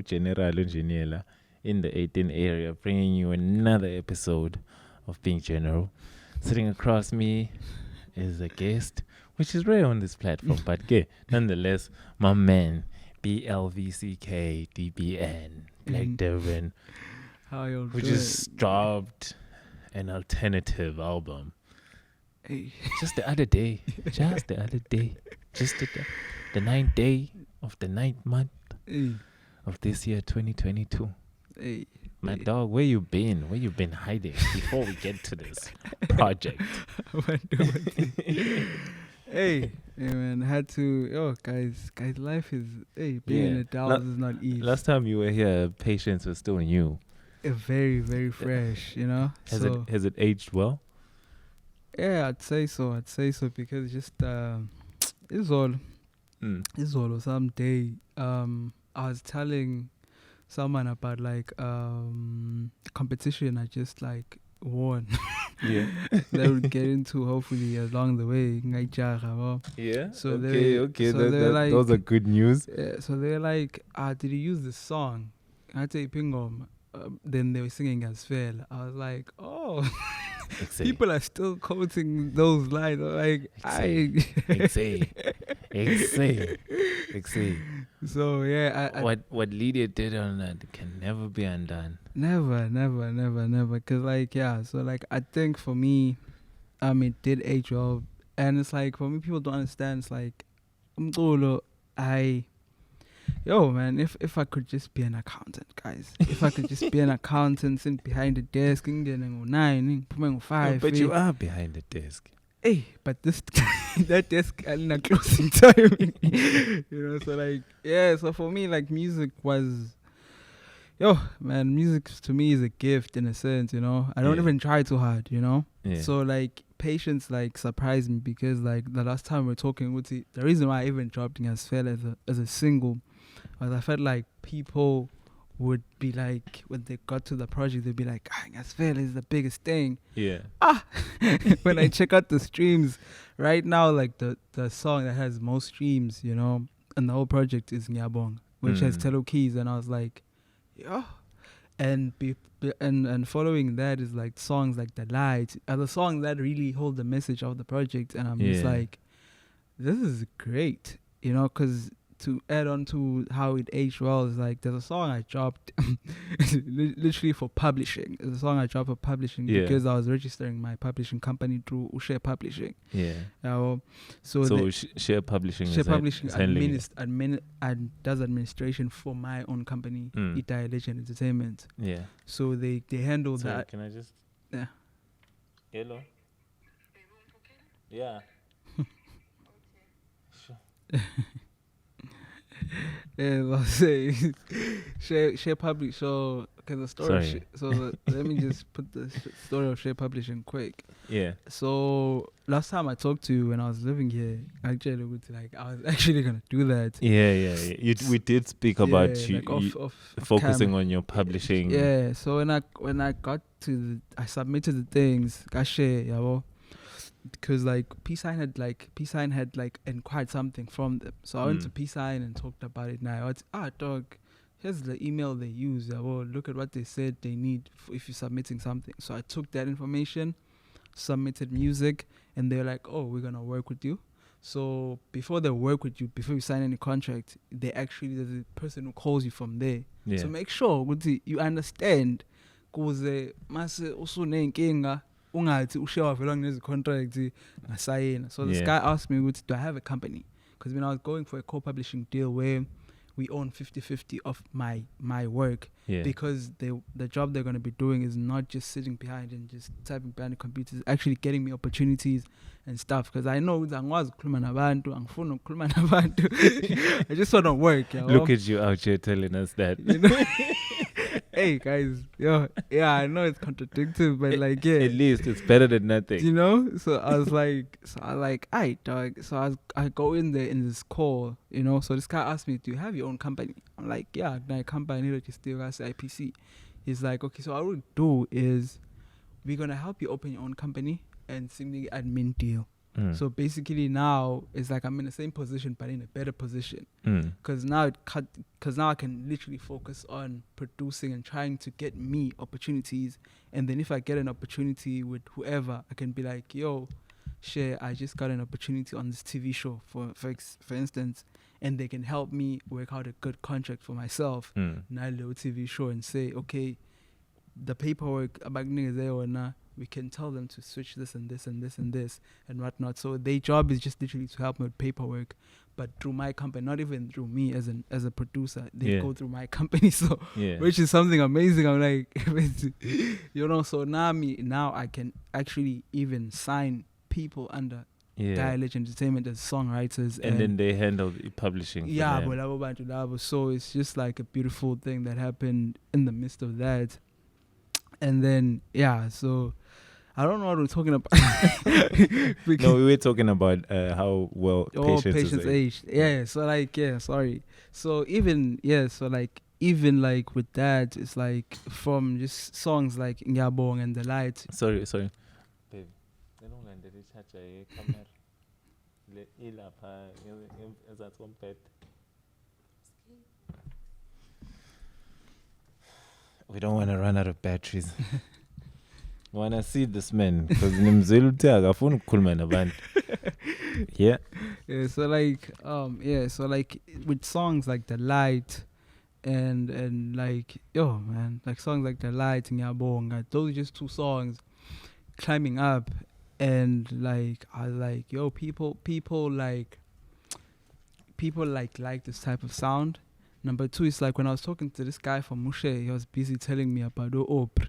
General Engineer in the 18 area, bringing you another episode of Being General. Sitting across me is a guest, which is rare on this platform, but nonetheless, my man, Blvck, DBN, Black Devin, How you who doing? just dropped an alternative album. Hey. Just the other day. Just the 9th day of the 9th month Hey. of this year, 2022. Hey. My dog, where you been? Where you been hiding before we get to this project? Hey man, had to. Guys, life is being in the Dallas is not easy. Last time you were here, patience was still new. Very, very fresh, you know. Has it aged well? Yeah, I'd say so because just it's all someday. I was telling someone about like competition I just like won. Yeah. They would get into hopefully along the way. Yeah. So okay. so they're like, those are good news. so they're like, did you use this song? I say pingom. Then they were singing as well. I was like, oh. People are still quoting those lines. Like, So yeah, what Lydia did on that can never be undone. Never. Cause like so like I think for me, it did age well, and it's like for me people don't understand. It's like, man, if I could just be an accountant, guys. If I could just be an accountant, sitting behind the desk, and then 9, 5. But you are behind the desk. Hey, but that desk in a closing time. So like, so for me, like, music was, music to me is a gift in a sense, I don't even try too hard, Yeah. So like, patience like surprised me because like the last time we were talking, the reason why I even dropped it as a single was I felt like people would be like, when they got to the project, they'd be like, Asfel is the biggest thing. Yeah. When I check out the streams right now, like the song that has most streams, and the whole project is Nyabong, which has Telo Keys, and I was like, and following that is like songs like The Light are the songs that really hold the message of the project, and I'm just like, this is great, because to add on to how it aged well is like there's a song I dropped literally for publishing. It's a song I dropped for publishing because I was registering my publishing company through Share Publishing. Yeah. So Share Publishing does administration for my own company, Itai Legend Entertainment. Yeah. So they handle that. Can I just? Yeah. Hello. Yeah. I'll say share publish. So the story. Let me just put the story of Share Publishing quick. Yeah. So last time I talked to you when I was living here, I was actually gonna do that. Yeah. We did speak about you focusing on your publishing. Yeah. So when I got I submitted the things. Because like P-Sign had inquired something from them, so I went to P-Sign and talked about it. Now it's dog, here's the email they use. Look at what they said they need if you're submitting something. So I took that information, submitted music, and they're like, oh, we're gonna work with you. So before they work with you, before you sign any contract, there's a person who calls you from there. Yeah. So make sure you understand, because mase also nenkinga ungathi ushewa vela nginezi contract ngasayina. So this guy asked me, do I have a company? Because when I was going for a co-publishing deal where we own 50-50 of my work, because the job they're going to be doing is not just sitting behind and just typing behind the computers, it's actually getting me opportunities and stuff. Because I know I just want to work. Look at you out here telling us that. Hey guys, I know it's contradictory, but like, at least it's better than nothing. So I was like, aight dog. So I go in there in this call, So this guy asked me, do you have your own company? I'm like, yeah, my company registered as IPC. He's like, okay, so what we'll do is we're gonna help you open your own company and send the admin deal. So basically now it's like I'm in the same position but in a better position. Because now I can literally focus on producing and trying to get me opportunities. And then if I get an opportunity with whoever, I can be like, yo, share, I just got an opportunity on this TV show, for instance, and they can help me work out a good contract for myself. Now little TV show and say, okay, the paperwork we can tell them to switch this and this and this and this and whatnot. So their job is just literally to help me with paperwork, but through my company, not even through me as a producer. They go through my company, so which is something amazing. I'm like, so now I can actually even sign people under Dialect Entertainment as songwriters, and then they handle the publishing. So it's just like a beautiful thing that happened in the midst of that. And then so I don't know what we're talking about. No, we were talking about how well patients aged. Sorry. So even like with that, it's like from just songs like Ngiyabong and The Light. Sorry. Baby, they don't land the charger camera. We don't want to run out of batteries. Want to see this man because so like with songs like The Light and like like songs like The Light and Ngiyabonga, those are just two songs climbing up, and like I was like, people like this type of sound. Number two is like when I was talking to this guy from Mushe, he was busy telling me about the Opry.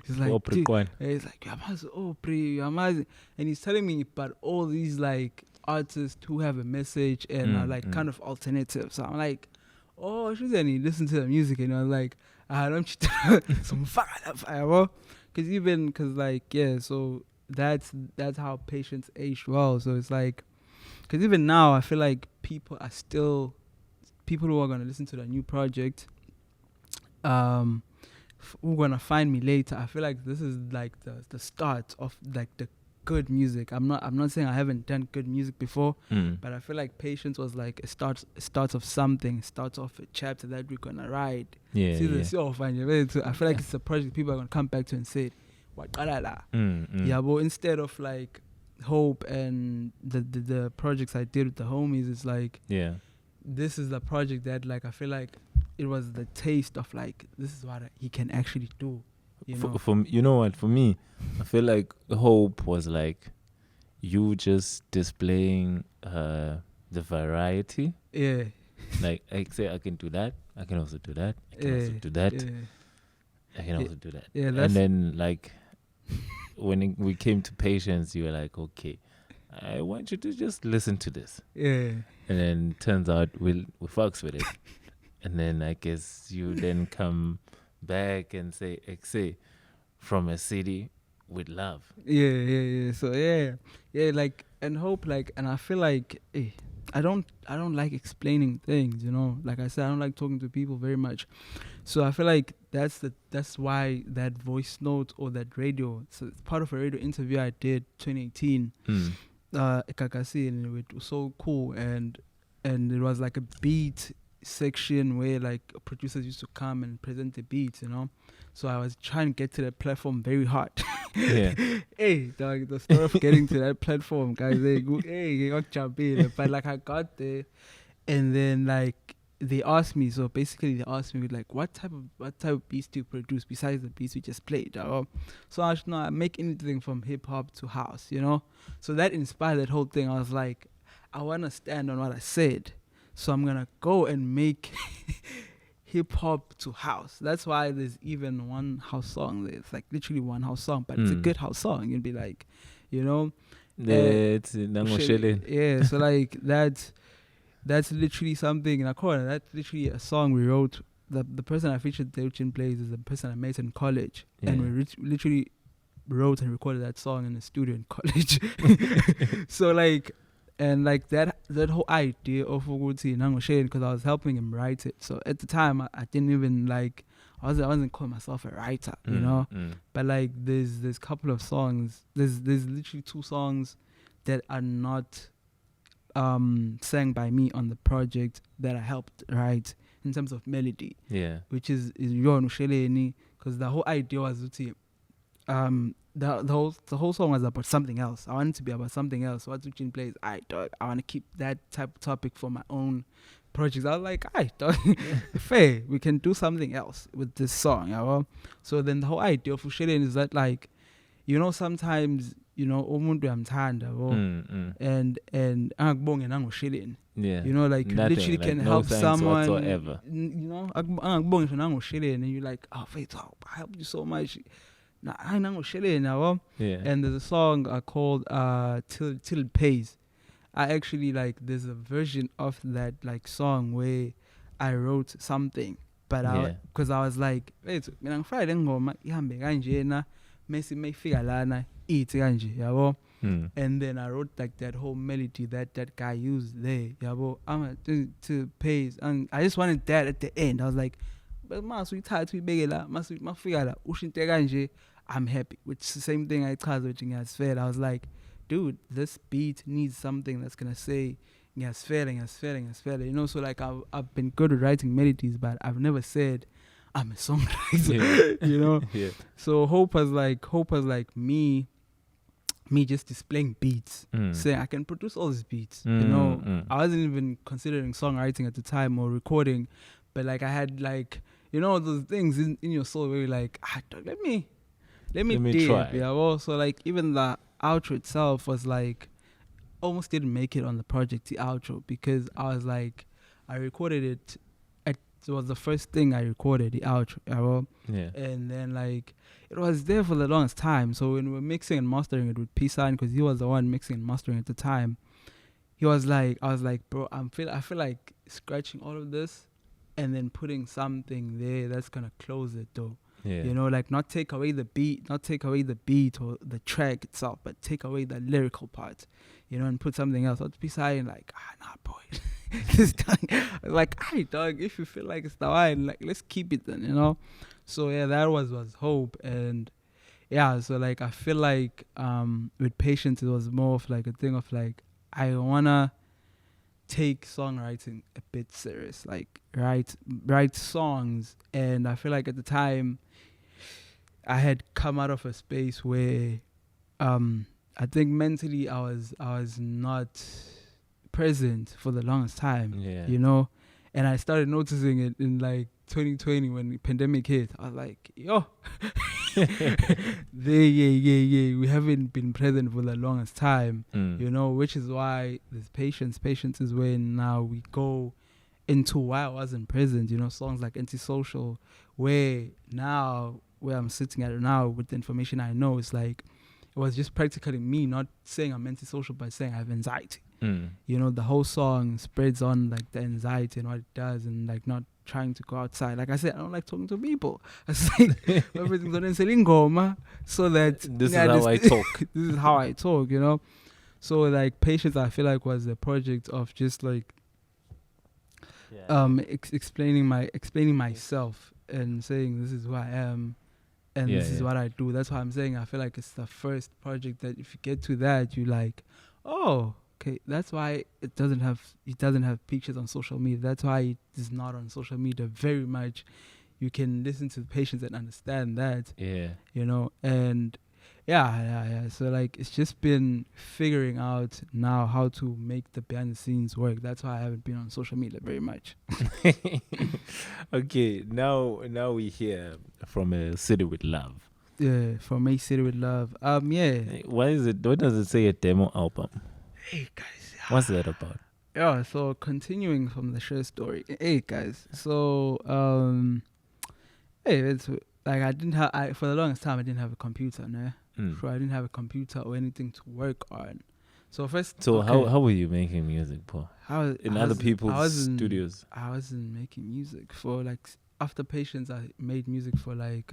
He's like, he's like, Opry, and he's telling me about all these like artists who have a message and are like kind of alternative. So I'm like, oh, should I listen to the music? And I was like, don't some fire, because so that's how patients age well. So it's like, because even now I feel like people who are going to listen to the new project, who are going to find me later, I feel like this is like the start of like the good music. I'm not saying I haven't done good music before, but I feel like Patience was like a start of something, starts off a chapter that we're going to write. I feel like it's a project people are going to come back to and say, but instead of like Hope and the projects I did with the homies, it's like, this is the project that like I feel like it was the taste of like, this is what he can actually do. For me, I feel like Hope was like you just displaying the variety. Like I say, I can do that. I can also do that. I can also do that. I can also do that. And then like when we came to Patience, you were like, okay, I want you to just listen to this. And then turns out we fucks with it. And then I guess you then come back and say, Exe, from a city with love. So like, and Hope, like, and I feel like I don't like explaining things, like I said, I don't like talking to people very much. So I feel like that's why that voice note or that radio, so it's part of a radio interview I did 2018 Kakasi, and it was so cool, and it was like a beat section where like producers used to come and present the beats, so I was trying to get to that platform very hard. Hey dog, the story of getting to that platform, guys, but like I got there, and then like they asked me like, what type of beats do you produce besides the beats we just played? So I should know I make anything from hip hop to house, so that inspired that whole thing. I was like, I want to stand on what I said, so I'm gonna go and make hip hop to house. That's why there's even one house song. It's like literally one house song, but it's a good house song. You'd be like, it's so like that's literally something in a corner. That's literally a song we wrote. The person I featured the Uchin Plays is the person I met in college, and we literally wrote and recorded that song in the studio in college. So like, and like that whole idea of Uguti Nango Shane, because I was helping him write it. So at the time I didn't even like, I wasn't calling myself a writer, But like there's couple of songs. There's literally two songs that are not sang by me on the project that I helped write in terms of melody, Yeah. which is Yon Usheleni, because the whole idea was the whole song was about something else. I wanted it to be about something else. What Uchin plays, I want to keep that type of topic for my own projects. I was like, fair, we can do something else with this song. You know? So then the whole idea of Usheleni is that, like, sometimes, umuntu uyamthanda and angakubonge nangosheleni. Yeah. Like you Nothing, literally like, can no help thanks someone. whatsoever. Angakubonge nangosheleni, and you're like, Faith, I helped you so much. Nah, I nangosheleni. Yeah. And there's a song called Till It Pays. I actually, like, there's a version of that, like, song where I wrote something, but because I was like, wait, mina Friday ngoma ihambe kanje na Messi mayfika lana ithi kanje, yabo. And then I wrote, like, that whole melody that guy used there, yabo. I'm to pays, and I just wanted that at the end. I was like, but mas we try to be la, mas mafika la ushinte kanje. I'm happy. Which is the same thing I tried with Ngasfela. I was like, dude, this beat needs something that's gonna say Ngasfela. So, like, I've been good at writing melodies, but I've never said I'm a songwriter. Yeah. So Hope was like me just displaying beats, saying I can produce all these beats. I wasn't even considering songwriting at the time or recording, but, like, I had, like, those things in your soul where you're like, let me try. Yeah. Well, so, like, even the outro itself was like almost didn't make it on the project, the outro, because I was like, I recorded it. It was the first thing I recorded, the outro. Yeah. And then, like, it was there for the longest time. So when we were mixing and mastering it with P-Sign, because he was the one mixing and mastering at the time, I was like, bro, I feel like scratching all of this and then putting something there that's gonna close it, though. Yeah. Like, not take away the beat or the track itself, but take away the lyrical part, and put something else. I'd be saying, like, nah, boy, this guy, like, dog, if you feel like it's the one, like, let's keep it then, So, yeah, that was Hope. And, yeah, so, like, I feel like with Patience, it was more of, like, a thing of, like, I wanna take songwriting a bit serious, like, write songs. And I feel like at the time I had come out of a space where I think mentally I was not present for the longest time. Yeah. And I started noticing it in, like, 2020 when the pandemic hit. I was like, yo, we haven't been present for the longest time, which is why this patience is when now we go into why I wasn't present, songs like Antisocial, where I'm sitting at now with the information I know, it's like, it was just practically me not saying I'm antisocial, but saying I have anxiety. The whole song spreads on, like, the anxiety and what it does, and, like, not trying to go outside. Like I said, I don't like talking to people. I say everything's on Ngoma, so that this is how I talk. This is how I talk, So, like, Patience, I feel like, was a project of just, like, explaining myself and saying this is who I am and this is what I do. That's why I'm saying I feel like it's the first project that if you get to that, you're like, oh, okay, that's why it doesn't have pictures on social media. That's why it is not on social media very much. You can listen to the Patience and understand that. Yeah. And yeah. So, like, it's just been figuring out now how to make the behind the scenes work. That's why I haven't been on social media very much. Okay, now we hear from a City with Love. Yeah, from a City with Love. Yeah. Why does it say a demo album? Hey guys. What's that about? Yeah, so continuing from the share story. Hey guys. So it's like for the longest time I didn't have a computer, no? So I didn't have a computer or anything to work on. So how were you making music, Paul? In other people's studios? I wasn't making music for, like, after Patience. I made music for, like,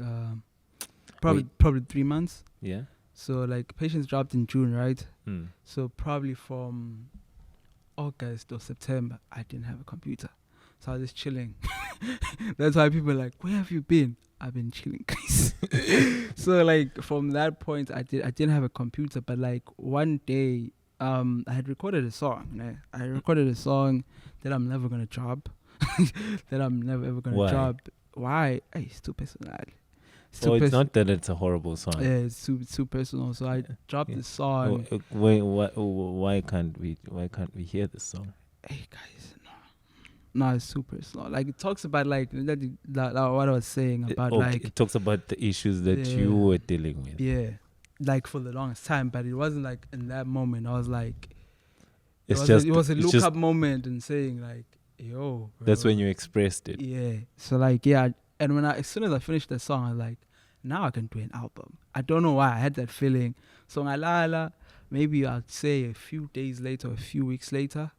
probably 3 months. Yeah. So, like, Patience dropped in June, right? So probably from August or September, I didn't have a computer. So I was just chilling. That's why people are like, where have you been? I've been chilling, guys. So, like, from that point, I didn't have a computer, but, like, one day I had recorded a song. Né? I recorded a song that I'm never gonna drop. That I'm never ever gonna Why? drop. Why? Hey, it's too personal. It's not that it's a horrible song. Yeah, it's too personal. So I dropped the song. Why can't we hear this song? Hey guys, no, it's too personal. Like it talks about like that what I was saying about like it talks about the issues that you were dealing with. Yeah, like for the longest time, but it wasn't like in that moment. I was like, it was a look up moment and saying like, yo. Bro. That's when you expressed it. Yeah. So like yeah, and as soon as I finished the song, I was like, now I can do an album. I don't know why I had that feeling. So maybe I'd say a few days later, a few weeks later,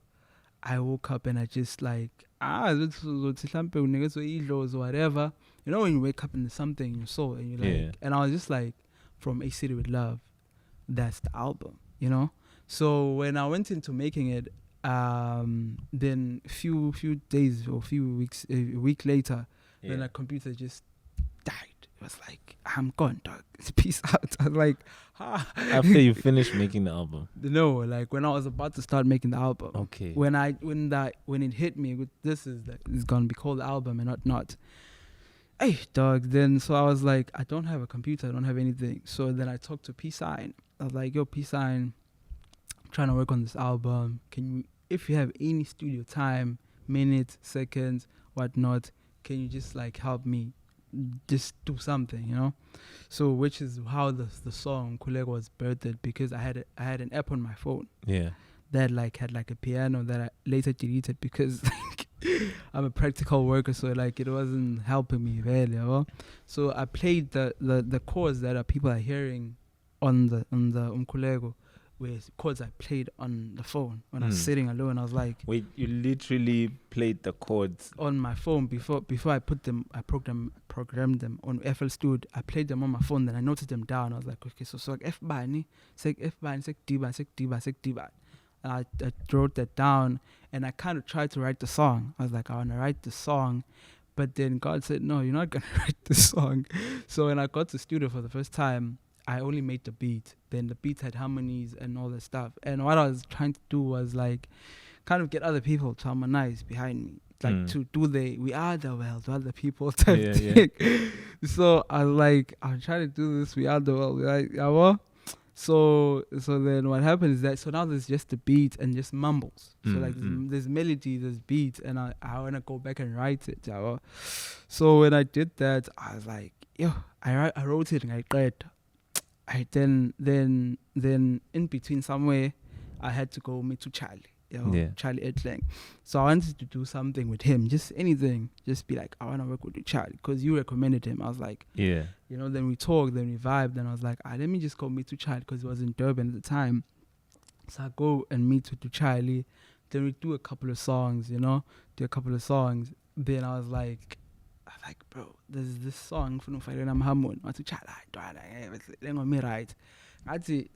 I woke up and I just like or whatever. You know when you wake up and there's something in your soul and you're like, and I was just like, from A City with Love, that's the album, you know. So when I went into making it, then few days or few weeks, a week later, then the computer just died. It was like, I'm gone, dog. Peace out. I was like, After you finished making the album? No, like when I was about to start making the album. Okay. When it hit me with it's gonna be called the album and not. Hey, dog. Then so I was like, I don't have a computer. I don't have anything. So then I talked to P-Sign. I was like, yo, P-Sign, I'm trying to work on this album. If you have any studio time, minutes, seconds, whatnot, can you just like help me? Just do something, you know. So which is how the song Kulego was birthed, because I had an app on my phone that like had like a piano that I later deleted because like I'm a practical worker, so like it wasn't helping me really, you know? So I played the chords that people are hearing on the Kulego with chords I played on the phone when I was sitting alone. I was like, wait, you literally played the chords on my phone before I put them, I programmed them on FL Studio. I played them on my phone, then I noted them down. I was like, okay, so like F bani, sek D bani. I wrote that down, and I kind of tried to write the song. I was like, I want to write the song, but then God said, no, you're not gonna write the song. So when I got to studio for the first time, I only made the beat. Then the beat had harmonies and all that stuff. And what I was trying to do was like kind of get other people to harmonize behind me. Like to do we are the world, we are the people type thing. So I was like, I'm trying to do this, we are the world. Like, so then what happened is that, so now there's just the beat and just mumbles. So like there's melody, there's beat, and I want to go back and write it. So when I did that, I was like, yo, I wrote it and I read. Then in between somewhere, I had to go meet to Charlie. Charlie Edlang. So I wanted to do something with him, just anything, just be like, I want to work with you, Charlie, because you recommended him. I was like, you know, then we talked, then we vibed, then I was like, let me just go meet to Charlie, because he was in Durban at the time. So I go and meet with Charlie, then we do a couple of songs, you know, then I was like, bro, there's this song from Ufayena Mahamon. I said, right.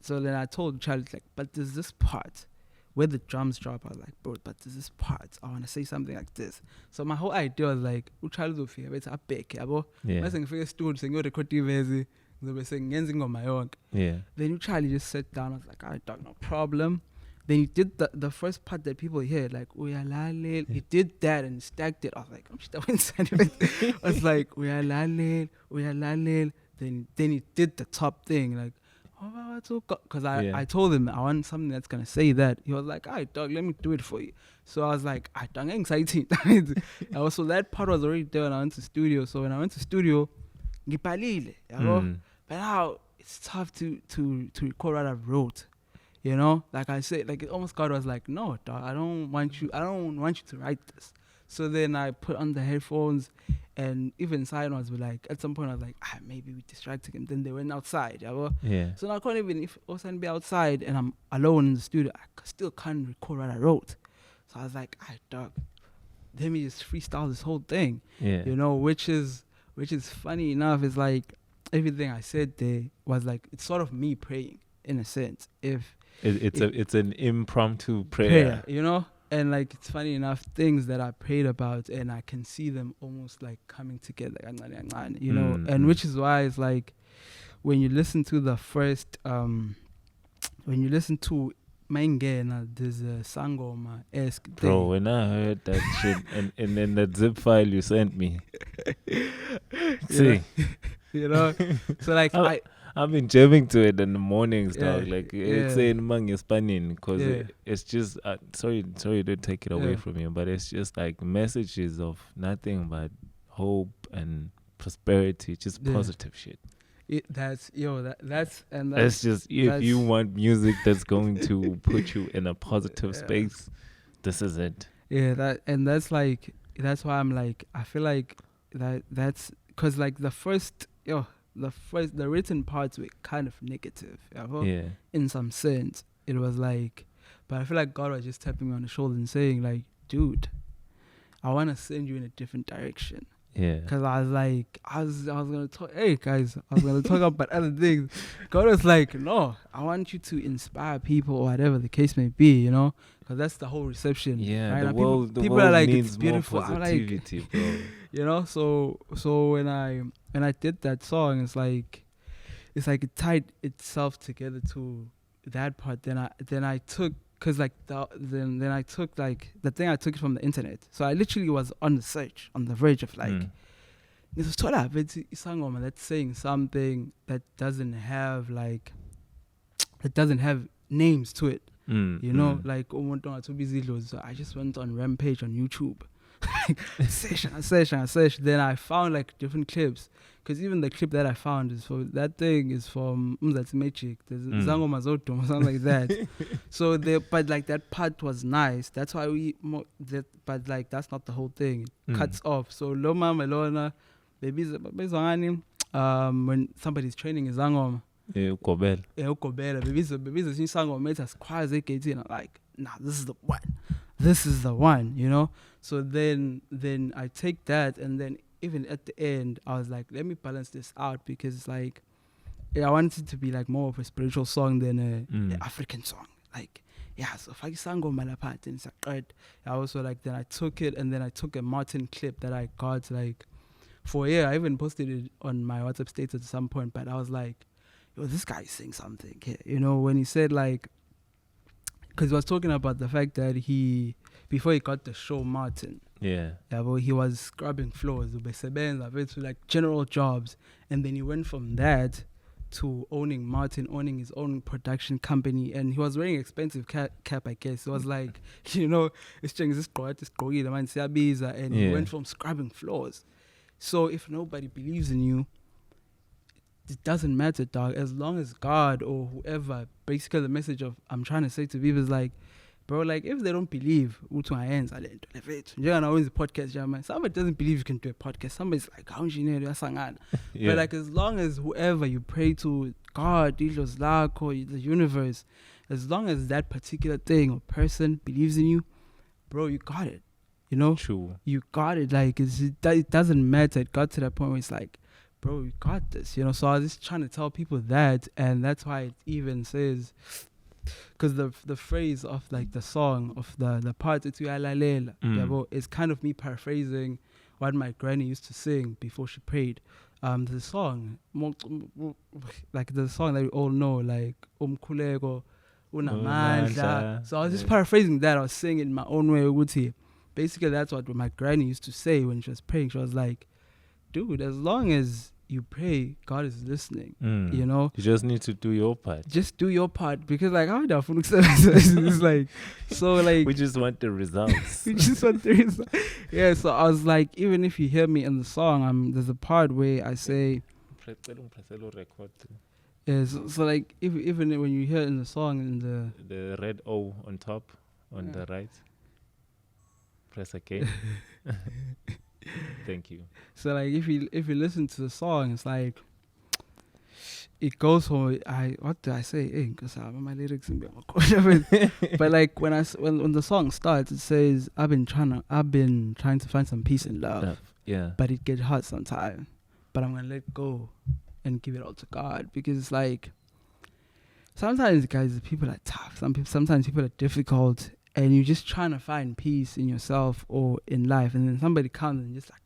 So then I told Charlie, like, but there's this part where the drums drop. I was like, bro, but there's this part. I want to say something like this. So my whole idea was like, Charlie will feel it's a big, I think for studio, saying you're recording they were saying anything on my own. Then Charlie just sat down. I was like, I don't no problem. Then he did the first part that people hear, like, he did that and stacked it. I was like, I'm still inside of it. I was like, then he did the top thing, like, because I told him I want something that's going to say that. He was like, all right, dog, let me do it for you. So I was like, I don't get excited. So that part was already there when I went to studio. So when I went to studio, but now it's tough to record what I've wrote. You know, like I said, like it almost God was like, no, dog, I don't want you to write this. So then I put on the headphones, and even Silence were like, at some point I was like, maybe we distracted him. Then they went outside. So now I can't even, if Osan be outside and I'm alone in the studio, I still can't record what I wrote. So I was like, dog, let me just freestyle this whole thing. You know, which is funny enough. It's like everything I said there was like, it's sort of me praying in a sense. It's an impromptu prayer, you know. And like, it's funny enough, things that I prayed about, and I can see them almost like coming together, you know. And which is why it's like, when you listen to the first, when you listen to Maingena, there's a Sangoma-esque Bro, thing. when I heard that shit and then that zip file you sent me. See, You know? So like I've been jamming to it in the mornings, dog. Yeah, Like yeah. it's saying mang Spanish because Yeah. it's just sorry to take it away Yeah. from you, but it's just like messages of nothing but hope and prosperity, just Yeah. positive shit. That's It's just if you want music that's going to put you in a positive Yeah. space, this is it. Yeah, that's why I'm like, I feel like that's because like the written parts were kind of negative, Yeah. in some sense. It was like, but I feel like God was just tapping me on the shoulder and saying like, dude, I want to send you in a different direction. Yeah. Because I was like, I was going to talk, hey guys, I was going to talk about other things. God was like, no, I want you to inspire people or whatever the case may be, you know? Because that's the whole reception. Yeah, right? the And world people are like, needs it's more beautiful. I'm like, positivity, bro. you know, so when I did that song, it's like it tied itself together to that part. Then I took, because like then I took like the thing, I took it from the internet. So I literally was on the search, on the verge of like, it's isangoma that's saying something that doesn't have names to it. You know, like so I just went on Rampage on YouTube. I searched. Then I found like different clips, because even the clip that I found is from Umzatsi Magic. There's Zangoma Zodom or something like that. So but like that part was nice. That's why but like that's not the whole thing. It cuts off. So Loma Melona, when somebody's training is Zangoma. Ukobela. Bebiza singsango meta skwaze egates, and I'm like, nah, this is the one, you know. So then I take that, and then even at the end I was like, let me balance this out, because it's like, I wanted it to be like more of a spiritual song than an African song. Like, yeah, so Fagisango Malapat and Sakred. I also like, then I took it, and then I took a Martin clip that I got like for a year. I even posted it on my WhatsApp status at some point, but I was like, yo, this guy is saying something here. You know, when he said like, because he was talking about the fact that before he got the show Martin, well, he was scrubbing floors, to like general jobs, and then he went from that to owning his own production company, and he was wearing expensive cap, I guess. It was like, you know, and he went from scrubbing floors. So if nobody believes in you, it doesn't matter, dog. As long as God or whoever, basically the message of I'm trying to say to people is like, bro, like if they don't believe, somebody doesn't believe you can do a podcast. Somebody's like, but like as long as whoever you pray to, God, the universe, as long as that particular thing or person believes in you, bro, you got it. You know? True. You got it. Like it doesn't matter. It got to that point where it's like, bro, you got this, you know. So I was just trying to tell people that, and that's why it even says, because the phrase of like the song of the part is kind of me paraphrasing what my granny used to sing before she prayed. The song, like the song that we all know, like Umkhuleko Unamandla. So I was just paraphrasing that. I was saying it in my own way. Basically, that's what my granny used to say when she was praying. She was like, dude, as long as you pray, God is listening. You know, you just need to do your part. Just do your part, because like how the fuck it's like, so like we just want the results. Yeah. So I was like, even if you hear me in the song, there's a part where I say, so like even when you hear in the song, in the red O on top on the right, press again. Thank you. So like if you listen to the song, it's like it goes from what do I say? Because my lyrics in but like when the song starts, it says I've been trying to find some peace and love. Yeah. But it gets hard sometimes. But I'm gonna let go and give it all to God, because it's like sometimes, guys, people are tough. Sometimes people are difficult, and you're just trying to find peace in yourself or in life, and then somebody comes and just like,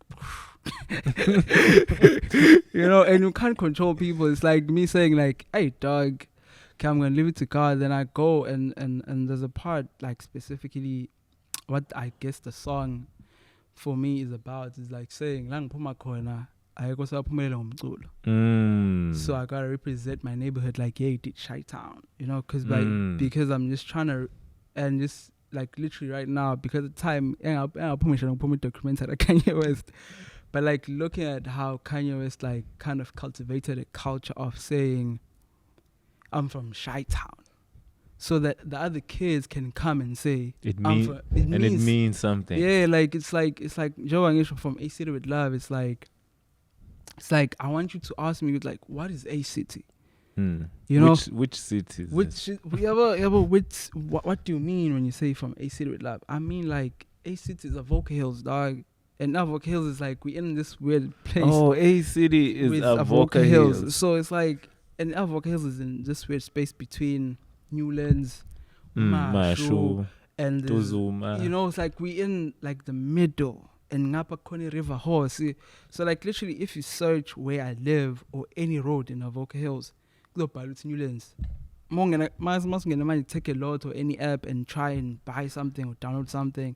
you know, and you can't control people. It's like me saying like, hey, dog, okay, I'm gonna leave it to God. Then I go and there's a part like specifically what I guess the song for me is about is like saying la ngiphuma khona ayekho saphumelela ngomculo. So I gotta represent my neighborhood like, yeah, you did Chi-Town, you know, because I'm just trying to, and just like literally right now, because of the time, I'm documentary Kanye West, but like looking at how Kanye West like kind of cultivated a culture of saying, I'm from Chi-Town, so that the other kids can come and say it means something. Yeah, like it's like Joe Wangisho from A City with Love. It's like I want you to ask me like, what is A City? You know, which city? What do you mean when you say from A City with Love? I mean like A City is Avoca Hills, dog. And Avoca Hills is like we in this weird place. Oh, A City is Avoca Hills. So it's like, and Avoca Hills is in this weird space between Newlands, Mashu, and Tuzuma. You know, it's like we in like the middle. And Ngapa Kone River Horse. So like literally if you search where I live or any road in Avoca Hills, go to Newlands. Must take a lot or any app and try and buy something or download something.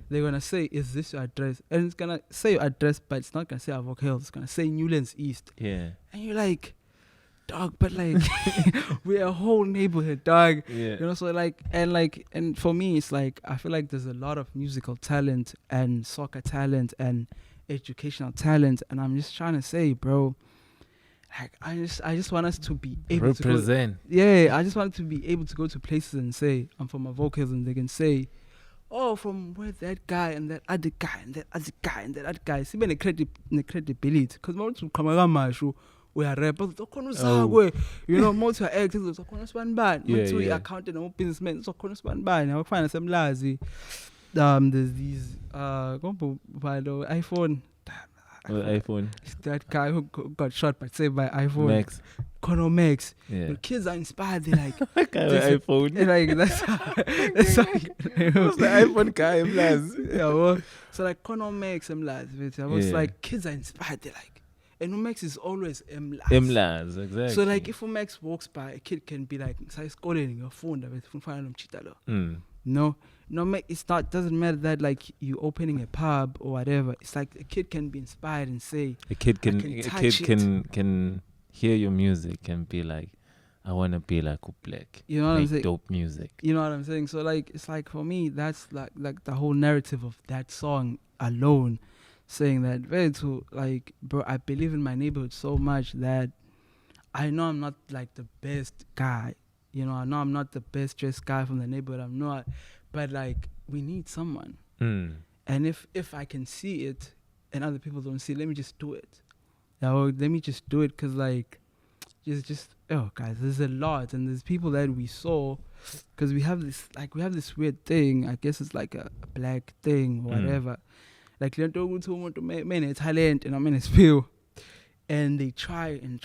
They're gonna say, is this your address? And it's gonna say your address, but it's not gonna say Avoca Hills, it's gonna say Newlands East. Yeah. And you're like, dog, but like we're a whole neighborhood, dog. Yeah. You know, so and for me it's like I feel like there's a lot of musical talent and soccer talent and educational talent, and I'm just trying to say, bro, like I just want us to be able to represent. I just want to be able to go to places and say I'm from Avoca Hills, and they can say, oh, from where that guy and that other guy and that other guy and that other guy. See, the credibility, because most of them we are rappers, you know, most of our actors are accountant or businessmen, so I find some lazy. There's these iPhone. iPhone. That guy who got shot by saved by iPhone. Max. Conor Max. Yeah. The kids are inspired. They're like, iPhone. Like that's how What's the iPhone guy? Yeah, well, so like Conor Max and lads. I was like, kids are inspired. They're like. And Umex is always M-Laz, exactly. So like if Umex walks by, a kid can be like, calling your phone, no, it's not, doesn't matter that like you opening a pub or whatever. It's like a kid can be inspired and say, a kid can hear your music and be like, I want to be like Blvck. You know what I'm saying? Dope music. You know what I'm saying? So like it's like for me, that's like the whole narrative of that song alone. Saying that very true, like, bro, I believe in my neighborhood so much that I know I'm not like the best guy, you know, I know I'm not the best dressed guy from the neighborhood, I'm not, but like we need someone. And if I can see it and other people don't see it, let me just do it. Let me just do it, because like just guys, there's a lot, and there's people that we saw, because we have this weird thing, I guess it's like a black thing or whatever. Like men talent and men skill, and they try and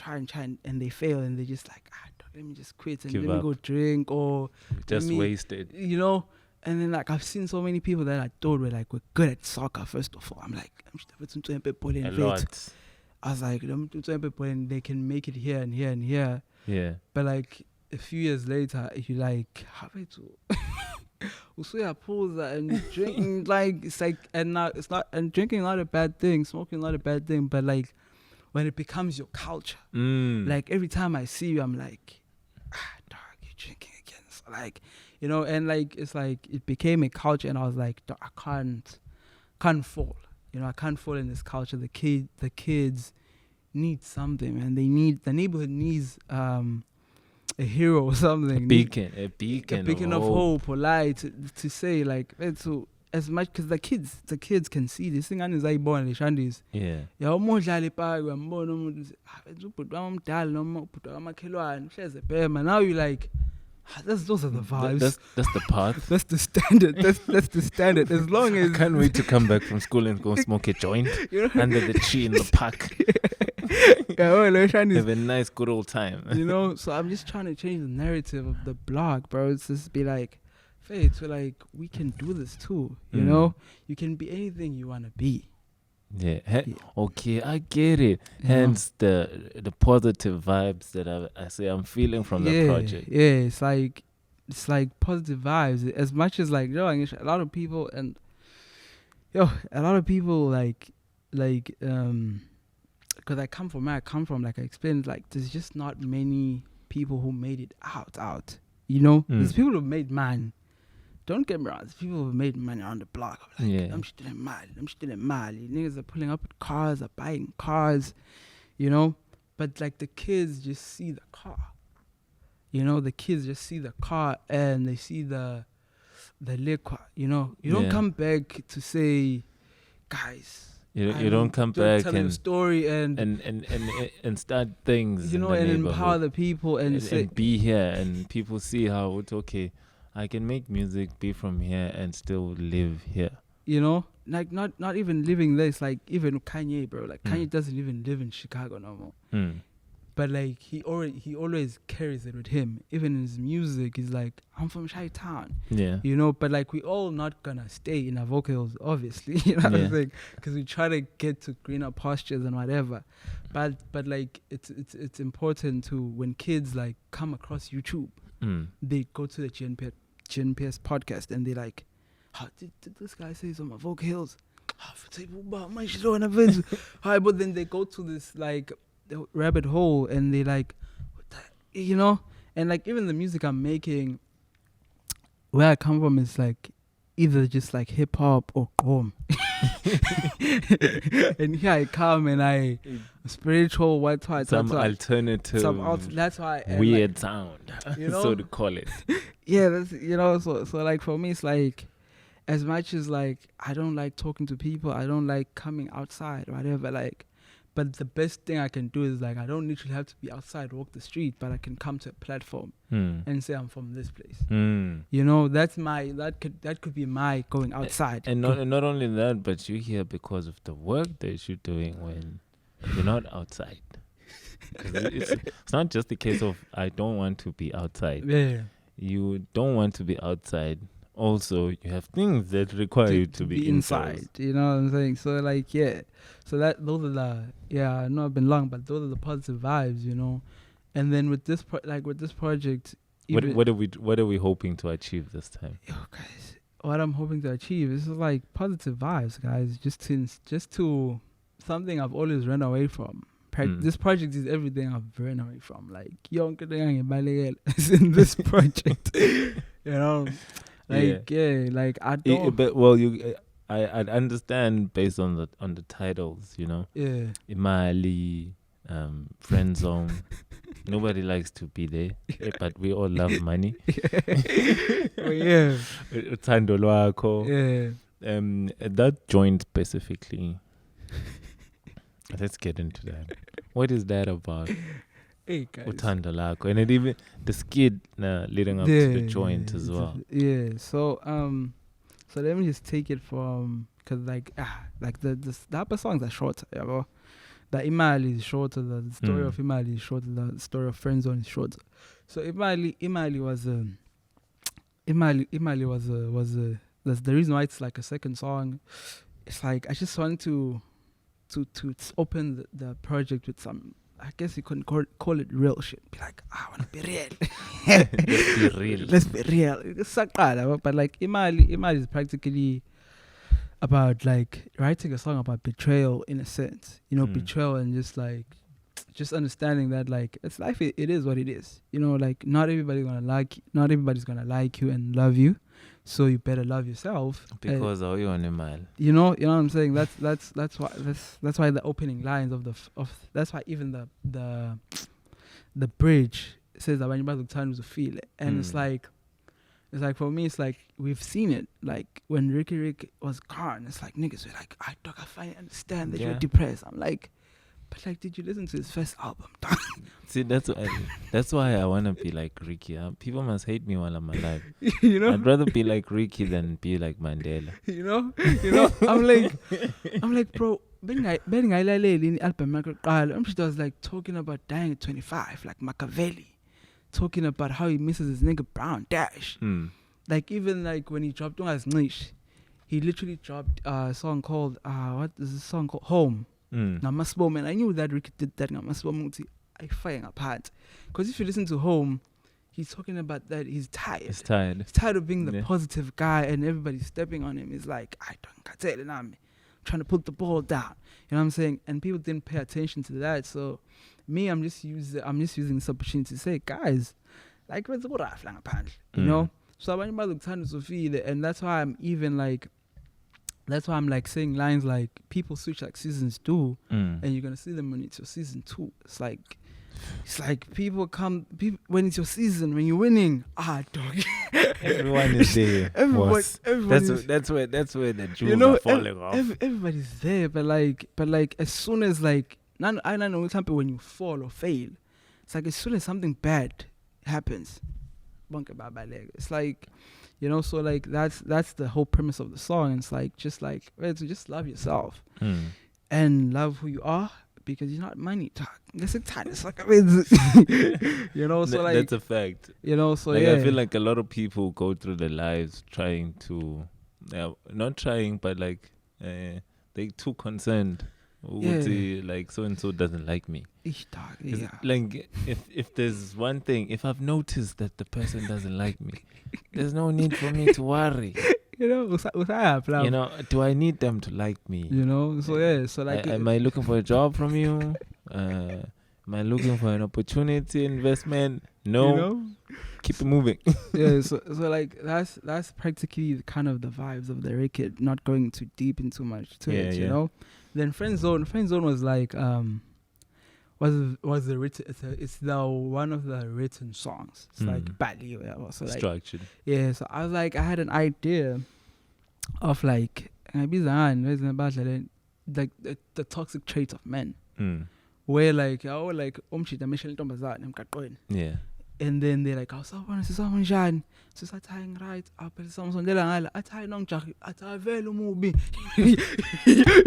they fail, and they just like let me just quit and let me go drink or just waste it, you know. And then like I've seen so many people that I thought were good at soccer. First of all, I'm like a lot. I was like and they can make it here and here and here. Yeah. But like a few years later, if you like have it to and drinking, like it's like, and now it's not, and drinking not a bad thing, smoking not a bad thing, but like when it becomes your culture, like every time I see you, I'm like, dog, you're drinking again. So like, you know, and like it's like it became a culture, and I was like, dog, I can't fall, you know, I can't fall in this culture. The kids need something, and the neighborhood needs a hero or something, a beacon of hope or light to say like so as much, because the kids can see this thing, and is born the shandis. Yeah. Now you like, those are the vibes. That's the part. That's the standard. That's the standard. As long as I can't wait to come back from school and go smoke a joint under the tree in the park. Have a nice good old time. You know, so I'm just trying to change the narrative of the blog, bro. It's just be like, Faith, so like we can do this too. You know, you can be anything you wanna be. Yeah. Yeah. Okay, I get it. You know? Hence the positive vibes that I say I'm feeling from the project. Yeah, it's like positive vibes. As much as like a lot of people because I come from like I explained, like there's just not many people who made it out. You know, there's people who made money. Don't get me wrong, there's people who made money on the block. I'm like, I'm still in Mali. Niggas are pulling up with cars, are buying cars, you know. But like the kids just see the car. You know, the kids just see the car and they see the liquor. You know, you don't come back to say, guys. You don't come back tell a story and start things. You know, and empower the people and be here, and people see how it's okay. I can make music, be from here, and still live here. You know, like not even living there. It's like even Kanye, bro. Like Kanye doesn't even live in Chicago no more. But like he always carries it with him. Even in his music, he's like, I'm from Chi-Town. Yeah. You know, but like we all not gonna stay in our vocals, obviously. You know what I'm saying? Because we try to get to greener pastures and whatever. But like it's important to, when kids like come across YouTube, they go to the GNPS podcast and they like, how did this guy say he's on my vocals? But then they go to this like the rabbit hole and they like, you know, and like even the music I'm making, where I come from is like either just like hip hop or qom. And here I come and I spiritual some alternative, that's why weird like, sound, you know? so to call it. Yeah, that's, you know, so like for me it's like, as much as like I don't like talking to people, I don't like coming outside or whatever, like, but the best thing I can do is like I don't literally have to be outside, walk the street, but I can come to a platform and say I'm from this place. You know, that's that could be my going outside. And not only that, but you're here because of the work that you're doing when you're not outside. It's not just the case of I don't want to be outside. Yeah. You don't want to be outside. Also, you have things that require you to be inside. You know what I'm saying? So like, yeah. So those are the, I know I've been long, but those are the positive vibes, you know. And then with this project, what are we hoping to achieve this time? Yo, guys, what I'm hoping to achieve is like positive vibes, guys. Just to something I've always run away from. This project is everything I've run away from. Like, is in this project, you know. Like like I don't. But I'd understand based on the titles, you know. Yeah. Imali, friend zone. Nobody likes to be there, but we all love money. Oh, yeah. Uthando lwakho. Yeah. That joint specifically. Let's get into that. What is that about? Hey guys. Uthando lwakho, and it even the skid leading up to the joint as well. Yeah. So let me just take it from, cause like the upper songs are shorter. You know? The Imali is shorter. The story of Imali is shorter. The story of Friendzone is shorter. So Imali was that's the reason why it's like a second song. It's like I just wanted to open the project with some, I guess you couldn't call it real shit. Be like, I want to be real. Let's be real. It's but like Imali is practically about like writing a song about betrayal in a sense. You know, betrayal and just understanding that like it's life. It is what it is. You know, like not everybody's gonna like you and love you. So you better love yourself because are you on a mile? You know what I'm saying. That's why the opening lines of that's why even the bridge says that when you're about to turn to feel it, and it's like for me, it's like we've seen it. Like when Rick was gone, it's like niggas were like, I finally understand that you're depressed. I'm like, but like, did you listen to his first album? See, that's why I wanna be like Ricky. People must hate me while I'm alive. You know, I'd rather be like Ricky than be like Mandela. You know. I'm like, bro. When I album, she was like talking about dying at 25, like Machiavelli, talking about how he misses his nigga Brown Dash. Like even like when he dropped on his niche, he literally dropped a song called what is the song called Home. Ngamasibom, and I knew that Ricky did that ngamasibom I fire apart. Because if you listen to Home, he's talking about that he's tired. He's tired of being the positive guy and everybody stepping on him. He's like, I don't tell it, I'm trying to put the ball down. You know what I'm saying? And people didn't pay attention to that. So me, I'm just using this opportunity to say, guys, like let's go you know? So I want to feel it, and that's why I'm even like saying lines like people switch like seasons do, and you're gonna see them when it's your season 2. It's like people when it's your season, when you're winning. Dog. Everyone is there. That's where the jewels are falling off. Everybody's there, but like as soon as like I don't know what's happening when you fall or fail. It's like as soon as something bad happens, it's like, you know, so like that's the whole premise of the song. It's like just love yourself and love who you are, because you're not money talk. That's a time. It's like you know, so like that's a fact. You know, so like, yeah. I feel like a lot of people go through their lives trying to, not trying, but like they're too concerned. Like so and so doesn't like me. Yeah. Like if there's one thing, if I've noticed that the person doesn't like me, there's no need for me to worry. You know, do I need them to like me? You know, so yeah, so like, am I looking for a job from you? Am I looking for an opportunity, investment? No. You know? Keep it moving. Yeah, so like that's practically kind of the vibes of the record. Not going too deep into much to it, you know. Then Friend Zone was like was the written. It's the one of the written songs. It's like badly, so like structured. Yeah, so I was like, I had an idea of like the toxic traits of men, where like yeah. And then they're like, right. You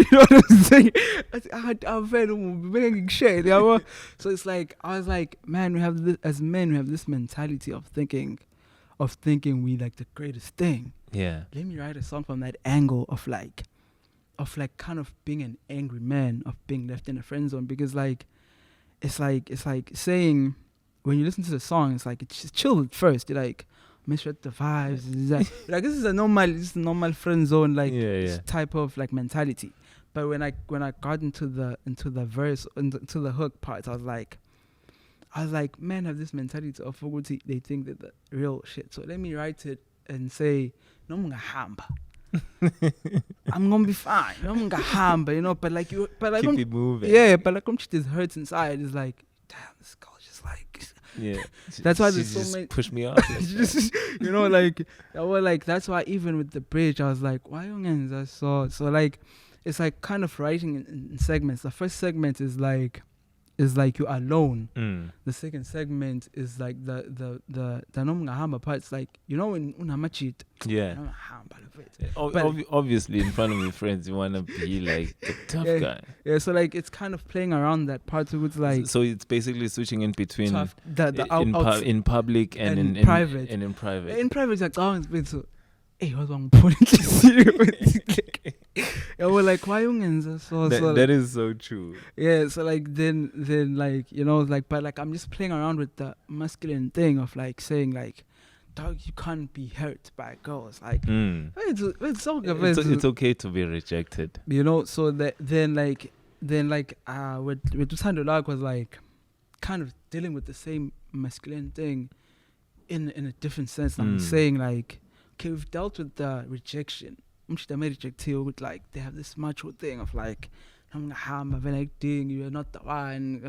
know what I'm saying? So it's like, I was like, man, we have this, as men, we have this mentality of thinking we like the greatest thing. Yeah. Let me write a song from that angle of like kind of being an angry man, of being left in a friend zone, because like it's like saying, when you listen to the song, it's like it's just chill at first. You're like, misread the vibes. Like this is a normal friend zone type of like mentality. But when I got into the verse, into the hook part, I was like, men have this mentality of Foguti, they think that the real shit. So let me write it and say, no I'm gonna be fine. No I'm gonna hamba, you know. But like keep it moving. Yeah, but like this hurts inside. It's like, damn, this girl just like. Yeah, that's why there's so many. Push me off. You know, like, well, like that's why even with the bridge, I was like, why youngins? I saw so like, it's like kind of writing in segments. The first segment is like you're alone. The second segment is like the nomungahamba part. It's like, you know, when unamachit. Yeah. Obviously, in front of your friends, you wanna be like the tough guy. Yeah. So like, it's kind of playing around that part. So it's like. So it's basically switching in between tough, in public and in private. And in private. In private, it's like, so. Hey, what's wrong with yeah, we're like, why youngins? So that is so true. Yeah, so like then like, you know, like, but like I'm just playing around with the masculine thing of like saying like, dog, you can't be hurt by girls. Like it's okay to be rejected. You know, so that then like with Tusando was like kind of dealing with the same masculine thing in a different sense. I'm saying like, okay, we've dealt with the rejection. With like, they have this macho thing of like, you're not the one.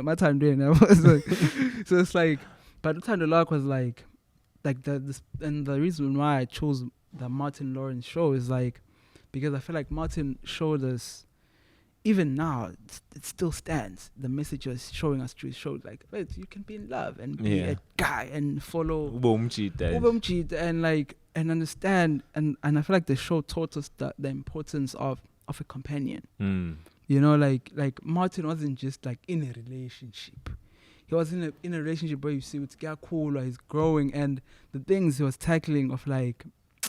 My time doing that. So it's like, but the time the lark was like this, and the reason why I chose the Martin Lawrence show is like, because I feel like Martin showed us, even now, it still stands. The message was showing us through his show, like, wait, you can be in love and be a guy and follow and like, and understand, and I feel like the show taught us the importance of a companion. You know, like Martin wasn't just like in a relationship. He was in a relationship where you see it's cool, or he's growing, and the things he was tackling of like,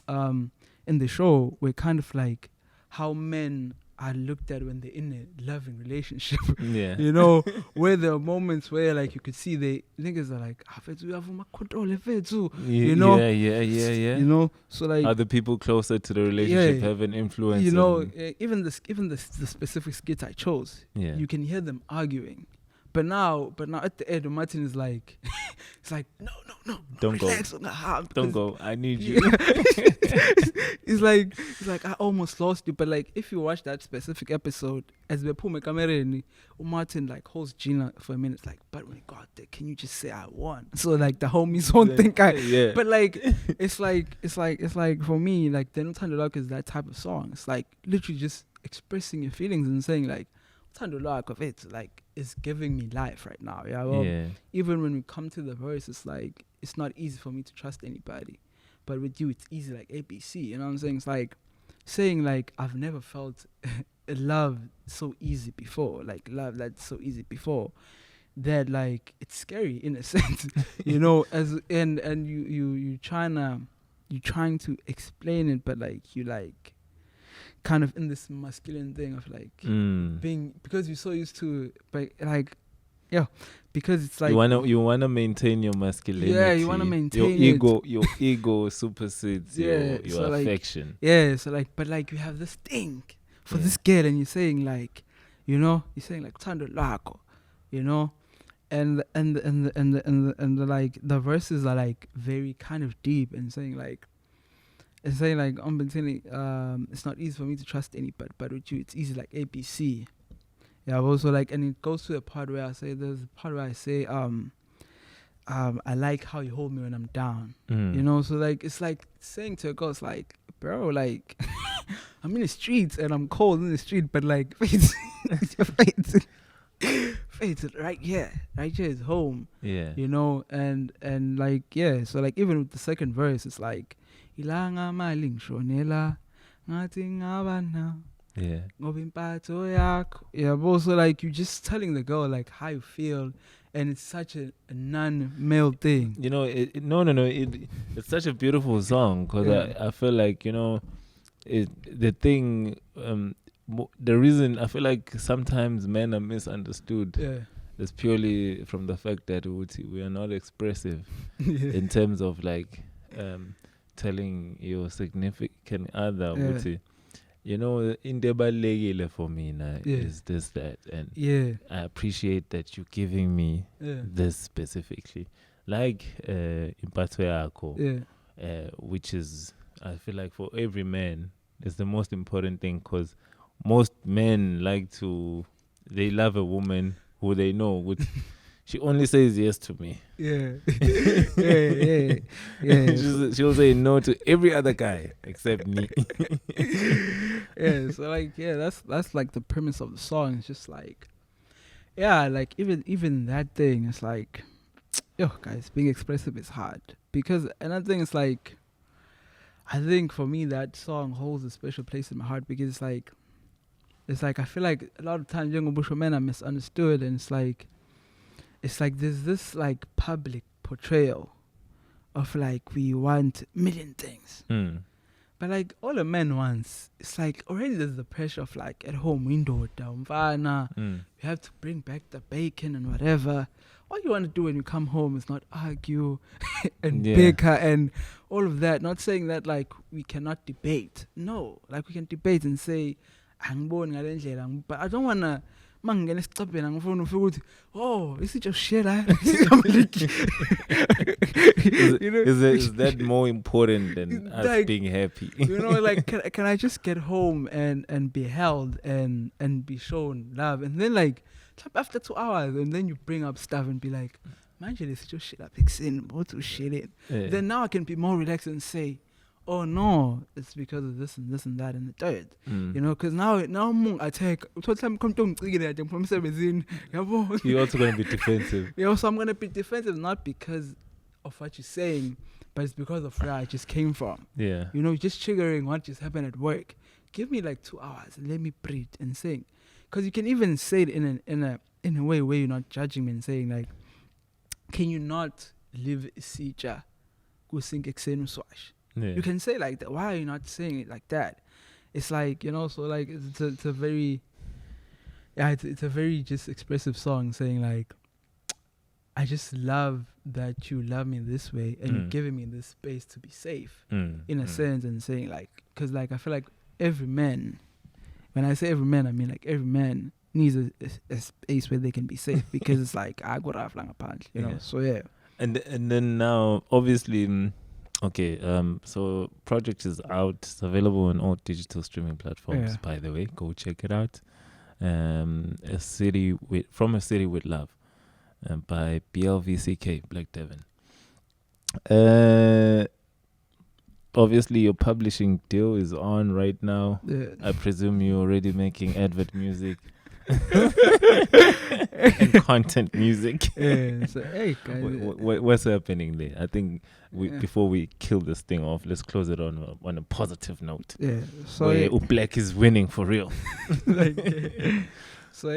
in the show were kind of like how men are looked at when they're in a loving relationship. Yeah. You know, where there are moments where like you could see the niggas are like, you have my control, you know, Yeah. you know, so like Other people closer to the relationship Yeah. have an influence. you know, on, even the specific skits I chose, yeah. you can hear them arguing. But now at the end, Martin is like, it's like, no, Don't go. relax on the heart. Don't go. I need you. It's like I almost lost you. But like if you watch that specific episode, as we pull my camera in, Martin like holds Gina for a minute, it's like, but when you got there, can you just say I won? So like the homies won't think Yeah. But like it's like for me, like the Tando Luck is that type of song. It's like literally just expressing your feelings and saying like Tando Luck of it, like is giving me life right now. Yeah. Well, Yeah. even when we come to the verse, it's like it's not easy for me to trust anybody, but with you it's easy like ABC. You know what I'm saying? It's like saying like I've never felt love so easy before, like love that's so easy before, that like it's scary in a sense. You know, as and you trying to explain it, but like you like kind of in this masculine thing of like being, because you're so used to, but like because it's like you wanna maintain your masculinity. Yeah, you wanna maintain your ego supersedes your so affection. Like, so like, but like you have this thing for this girl, and you're saying like, you know, you're saying like Tando Lako, you know, and the like the verses are like very kind of deep and saying like. It's saying like it's not easy for me to trust anybody, but with you it's easy like ABC. Yeah, I've also like, and it goes to a part where there's a part where I say I like how you hold me when I'm down. You know, so like it's like saying to a girl, it's like, bro, like I'm in the streets and I'm cold in the street, but like Faith right here is home. Yeah. You know, and like so like even with the second verse, it's like ilanga maling shonela ngathi ngabana Yeah. ngoba impatho yakho. Yeah, but also like you just telling the girl like how you feel, and it's such a non-male thing. You know, it's such a beautiful song because I feel like, you know, the thing, the reason I feel like sometimes men are misunderstood is purely from the fact that we are not expressive in terms of like telling your significant other, you know, indeballegile for me now is this, that, and I appreciate that you're giving me this specifically, like impatho yakho, which is, I feel like for every man is the most important thing, because most men they love a woman who they know would she only says yes to me. She'll say no to every other guy except me. So like that's like the premise of the song. It's just like like even that thing is like, guys, being expressive is hard, because another thing is like, I think for me that song holds a special place in my heart, because it's like I feel like a lot of times young men are misunderstood, and it's like there's this like public portrayal of like we want million things, but like all a man wants, it's like already there's the pressure of like at home window down you have to bring back the bacon and whatever. All you want to do when you come home is not argue and bicker and all of that. Not saying that like we cannot debate. No, like we can debate and say, but I don't want to mangene sicabhena ngifuna ufika ukuthi is it just shit you know, is that more important than us like, being happy? You know, like can I just get home and be held and be shown love, and then like after 2 hours, and then you bring up stuff and be like, manje this just shit up fixing what to shit it. Then now I can be more relaxed and say, oh no, it's because of this and this and that and the third. You know, because now I take you're also going to be defensive. So I'm going to be defensive, not because of what you're saying, but it's because of where I just came from. Yeah. You know, just triggering what just happened at work. Give me like 2 hours and let me breathe and sing. Because you can even say it in a way where you're not judging me and saying like, can you not live sija kusink eksenu swash? Yeah. You can say like that. Why are you not saying it like that? It's like, so like it's a very, it's a very just expressive song saying like, I just love that you love me this way and you're giving me this space to be safe in a sense, and saying like, because like I feel like every man, when I say every man, I mean like every man needs a space where they can be safe, because it's like I got off lang apart, you know. So yeah. And then now obviously okay, so project is out. It's available on all digital streaming platforms, by the way. Go check it out. From a City with Love, by Blvck, Black Devon. Obviously your publishing deal is on right now. I presume you're already making advert music and content music. So hey guys, what's happening there? I think before we kill this thing off, let's close it on a positive note. So where Blvck is winning for real. So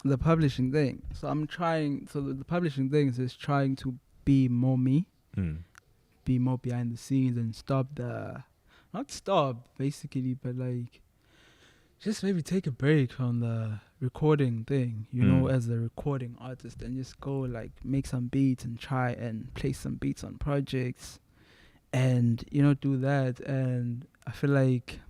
the publishing thing. So I'm trying. So the publishing thing is trying to be more me, be more behind the scenes, and not stop basically, but like just maybe take a break from the recording thing, you know, as a recording artist, and just go like make some beats and try and play some beats on projects, and do that. And I feel like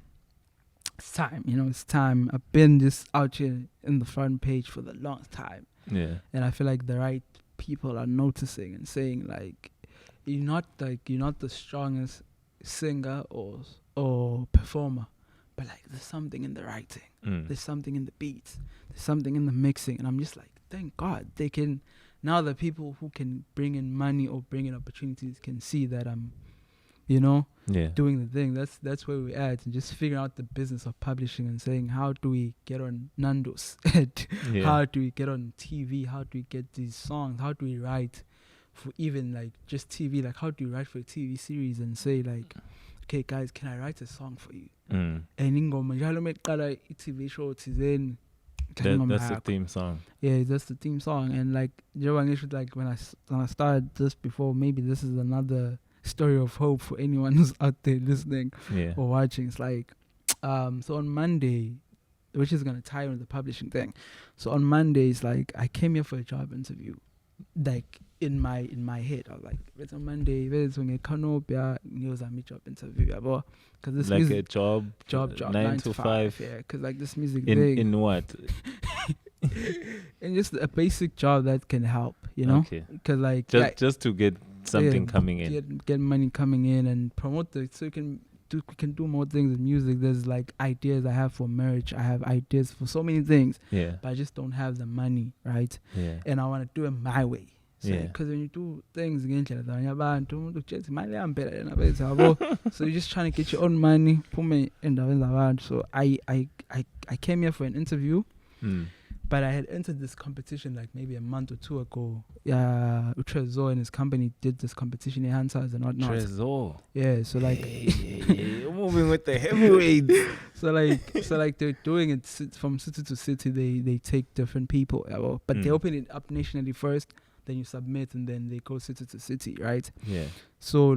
it's time, it's time. I've been just out here in the front page for the longest time. And I feel like the right people are noticing and saying like, you're not the strongest singer or performer, but like there's something in the writing, there's something in the beats, there's something in the mixing. And I'm just like, thank God they can, now the people who can bring in money or bring in opportunities can see that I'm doing the thing. That's where we're at, and just figuring out the business of publishing and saying, how do we get on Nando's? How do we get on TV? How do we get these songs? How do we write for even like just TV? Like how do you write for a TV series and say like, okay guys, can I write a song for you? And ingoma njalo meqala i-TV show thizeni, that's the theme song. Yeah, that's the theme song. And like like when I started this before, maybe this is another story of hope for anyone who's out there listening or watching. It's like so on Monday, which is gonna tie in with the publishing thing. So on Mondays, like I came here for a job interview. Like in my head, I was like, it's on Monday, it's when you come up, news and job interview, because this like music, a job 9 to 5. Yeah, because like this music in what? And just a basic job that can help, Okay. Because like just to get something coming in, get money coming in and promote it, so we can do more things in music. There's like ideas I have for merch, I have ideas for so many things, but I just don't have the money, right? And I want to do it my way. Because when you do things so you're just trying to get your own money. So I came here for an interview, but I had entered this competition like maybe a month or two ago. Tresor and his company did this competition in Hansas and whatnot. Tresor. Yeah, so like you're moving with the heavyweights. So like they're doing it from city to city. They take different people, but they open it up nationally first. Then you submit, and then they go city to city, right? Yeah. So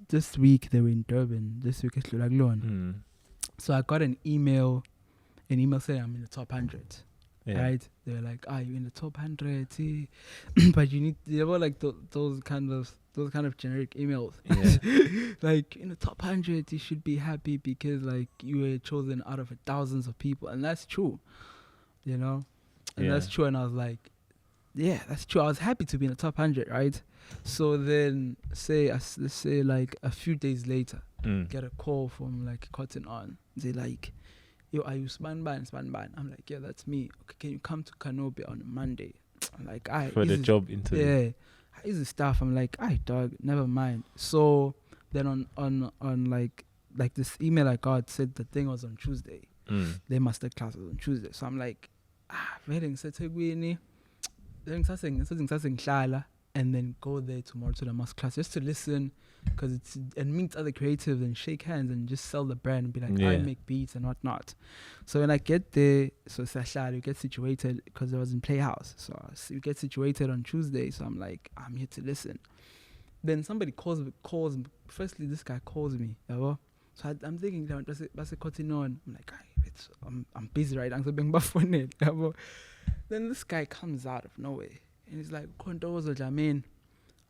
this week they were in Durban. This week it's Lulaglon. So I got an email saying I'm in the top 100. Right? They were like, you're in the top 100, but they were like those kind of generic emails. Like in the top 100, you should be happy because like you were chosen out of thousands of people, and that's true, and that's true. And I was like, yeah, that's true. I was happy to be in the top 100, right? So then, let's say like a few days later, get a call from like Cotton On. They like, yo, are you Spanban? I'm like, yeah, that's me. Okay, can you come to Canopy on a Monday? I'm like, for the job interview. Yeah, is the staff? I'm like, dog, never mind. So then on like this email I got said the thing was on Tuesday. Their master class was on Tuesday. So I'm like, very Saturday. Then and then go there tomorrow to the master class just to listen, and meet other creatives and shake hands and just sell the brand and be like, I make beats and whatnot. So when I get there, so we get situated because I was in Playhouse. So we get situated on Tuesday. So I'm like, I'm here to listen. Then somebody calls. Firstly, this guy calls me. So I'm thinking, that's a cutting on. I'm like, I'm busy right now. So being buffing. Then this guy comes out of nowhere and he's like, "Kondozo Jamin."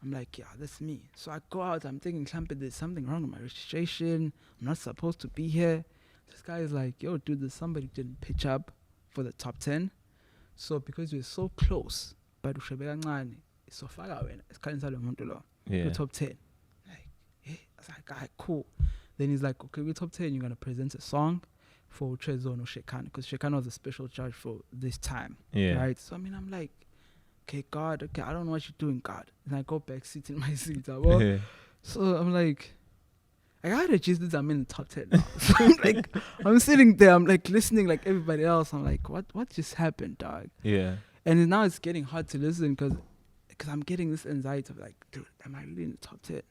I'm like, yeah, that's me. So I go out. I'm thinking, there's something wrong with my registration. I'm not supposed to be here. This guy is like, yo, dude, somebody didn't pitch up for the top 10. So because we're so close, but it's so far away. It's kind of the top 10. Like, yeah, I was like, all right, cool. Then he's like, okay, we're top 10. You're gonna present a song for Tresor or Shekhinah, because Shekhinah was a special judge for this time. Yeah. Right. So I'm like, okay, God, okay, I don't know what you're doing, God. And I go back, sit in my seat. So I'm like, I gotta Jesus, I'm in the top 10 now. So I'm like, I'm sitting there, I'm like listening like everybody else. I'm like, what just happened, dog? Yeah. And now it's getting hard to listen because I'm getting this anxiety of like, dude, am I really in the top 10?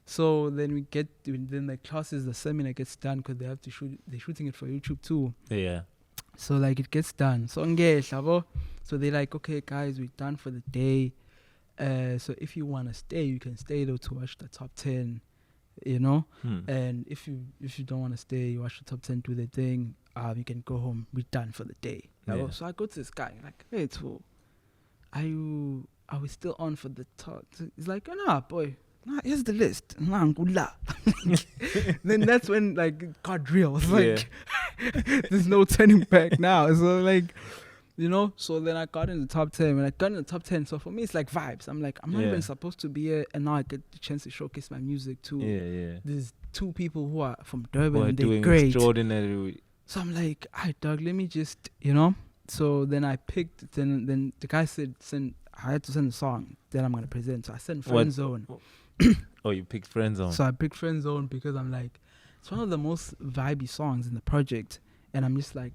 So then then the classes, the seminar gets done because they're shooting it for YouTube too. Yeah. So like it gets done. So they're like, okay, guys, we're done for the day. So if you want to stay, you can stay though to watch the top 10, you know. And if you don't want to stay, you watch the top 10, do the thing. You can go home. We're done for the day. Yeah. So I go to this guy like, hey, so are we still on for the top? He's like, oh, nah, boy. Nah, here's the list. Nah, then that's when like it got real. It's like there's no turning back now. So like, you know, so then I got in the top 10. When I got in the top 10, so for me it's like vibes. I'm like, I'm not even supposed to be here, and now I get the chance to showcase my music too. Yeah. There's 2 people who are from Durban and they're doing great. Extraordinary. So I'm like, alright, dog, let me just, you know. So then I picked. Then the guy said, I had to send a song that I'm gonna present. So I sent Friend Zone. Oh, you picked Friend Zone. So I picked Friend Zone because I'm like, it's one of the most vibey songs in the project, and I'm just like,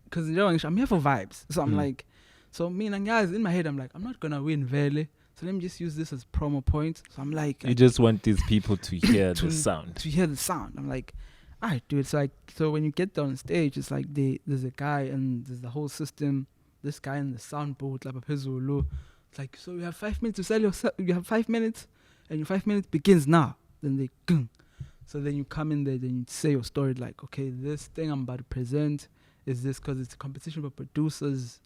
because you know, I'm here for vibes. So I'm like, so me and guys in my head, I'm like, I'm not gonna win Vele, so let me just use this as promo point. So I'm like, you just want these people to hear the sound. To hear the sound. I'm like, alright, dude. It's like, so when you get down stage, it's like there's a guy and there's the whole system. This guy in the sound booth, like it's like, so you have 5 minutes to sell yourself. You have 5 minutes. And your 5 minutes begins now. Then they gung. So then you come in there, then you say your story like, okay, this thing I'm about to present is this, because it's a competition for producers,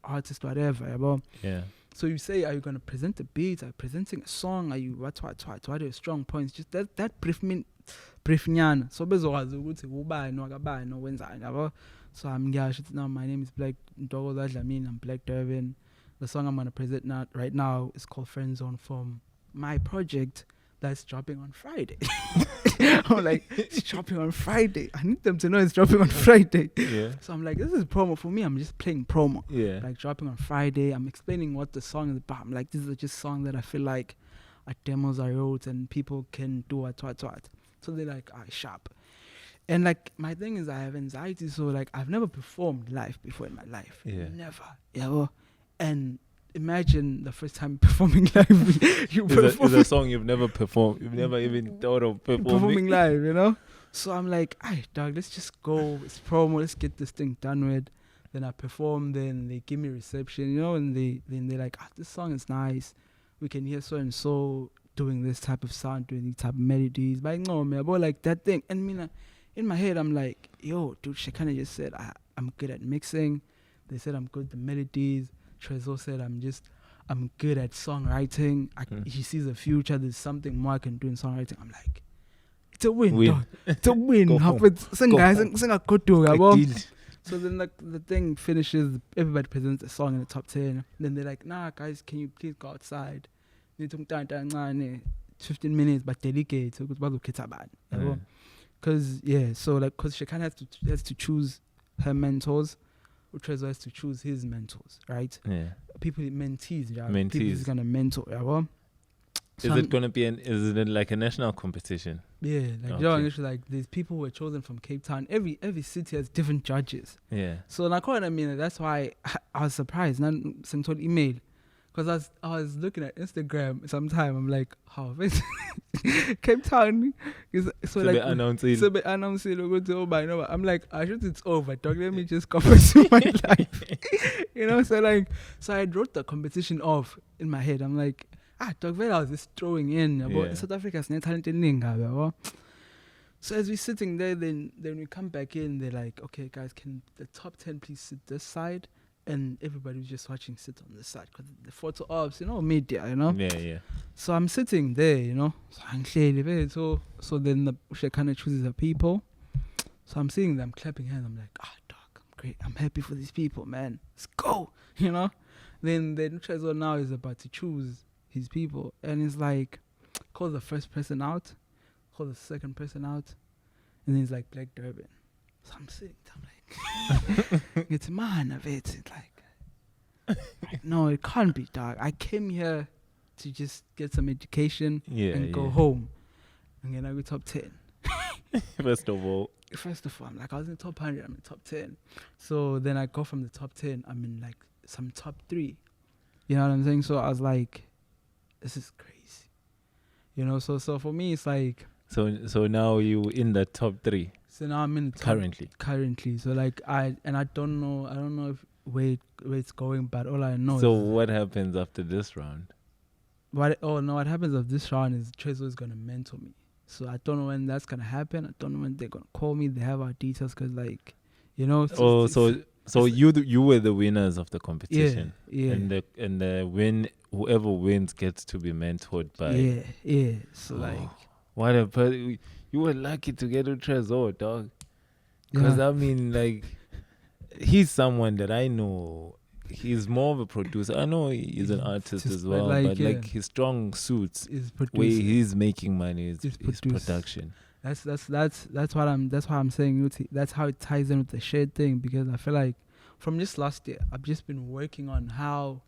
artists, whatever. Yeah. So you say, are you going to present a beat? Are you presenting a song? Are you what are your strong points? Just that brief nyana. So bezokwazi ukuthi ubani wakabani wenzani yabo. So I'm now my name is Black Ntokozo Dlamini, I'm Black Durban. The song I'm going to present right now is called Friend Zone from my project that's dropping on Friday. I'm like, it's dropping on Friday. I need them to know it's dropping on Friday. Yeah. So I'm like, this is promo for me. I'm just playing promo. Yeah. Like dropping on Friday. I'm explaining what the song is about. I'm like, this is just songs that I feel like are demos I wrote and people can do what. So they're like, sharp. And like my thing is I have anxiety, so like I've never performed live before in my life. Yeah. Never. Yeah. And imagine the first time performing live. It's a song you've never performed. You've never even thought of performing live, you know? So I'm like, dog, let's just go. It's promo. Let's get this thing done with. Then I perform. Then they give me reception, you know? And they're like, this song is nice. We can hear so and so doing this type of sound, doing these type of melodies. But no, man, but like that thing. And me, in my head, I'm like, yo, dude, Shekhinah just said I'm good at mixing. They said I'm good at the melodies. Tresor said I'm good at songwriting. He sees a future. There's something more I can do in songwriting. I'm like, it's a win. Dog. It's a win. So then like the thing finishes. Everybody presents a song in the top 10. Then they're like, nah, guys, can you please go outside? 15 minutes, but delegate. Because so like, because Shekhinah has to choose her mentors. Tresor has to choose his mentors, right? Yeah. People, mentees. Mentees. People is gonna mentor. Yeah, is it gonna be is it like a national competition? Yeah, like okay. Like there's people who are chosen from Cape Town. Every city has different judges. Yeah. So like, what I mean, that's why I was surprised. Now sent an email. Because I was looking at Instagram sometime, I'm like, how Cape Town is so like I'm like, I should it's over, dog. Let me just go pursue my life. You know, so I wrote the competition off in my head. I'm like, dog, I was just throwing in. Yeah. South Africa's net talent in. So as we're sitting there, then we come back in, they're like, okay, guys, can the top 10 please sit this side? And everybody was just watching sit on this side because the photo ops, media, Yeah. So I'm sitting there, So I'm clearly so then the Shekhinah chooses the people. So I'm seeing them clapping hands. I'm like, dog, I'm great. I'm happy for these people, man. Let's go, Then Tresor now is about to choose his people, and it's like, call the first person out, call the second person out, and then it's like Black Durban. So I'm sitting, I'm like, it's man of it. It's like, no, it can't be, dog. I came here to just get some education and go home, and then I go top 10. First of all, I'm like, I was in the top 100, I'm in the top 10. So then I go from the top 10, I'm in like some top 3. You know what I'm saying? So I was like, this is crazy. So for me, it's like... So now you in the top 3? So now I'm in the top... Currently. So like, I don't know if where it's going, but all I know So what happens after this round? What happens after this round is Tresor is going to mentor me. So I don't know when that's going to happen. I don't know when they're going to call me. They have our details because, like, So you were the winners of the competition. Yeah. And the whoever wins gets to be mentored by. Yeah. So like, you were lucky to get a Tresor, dog. Because I mean, like, he's someone that I know. He's more of a producer. I know he's an artist as well, but his strong suits where he's making money is production. That's what I'm saying. That's how it ties in with the shared thing, because I feel like from just last year I've just been working on how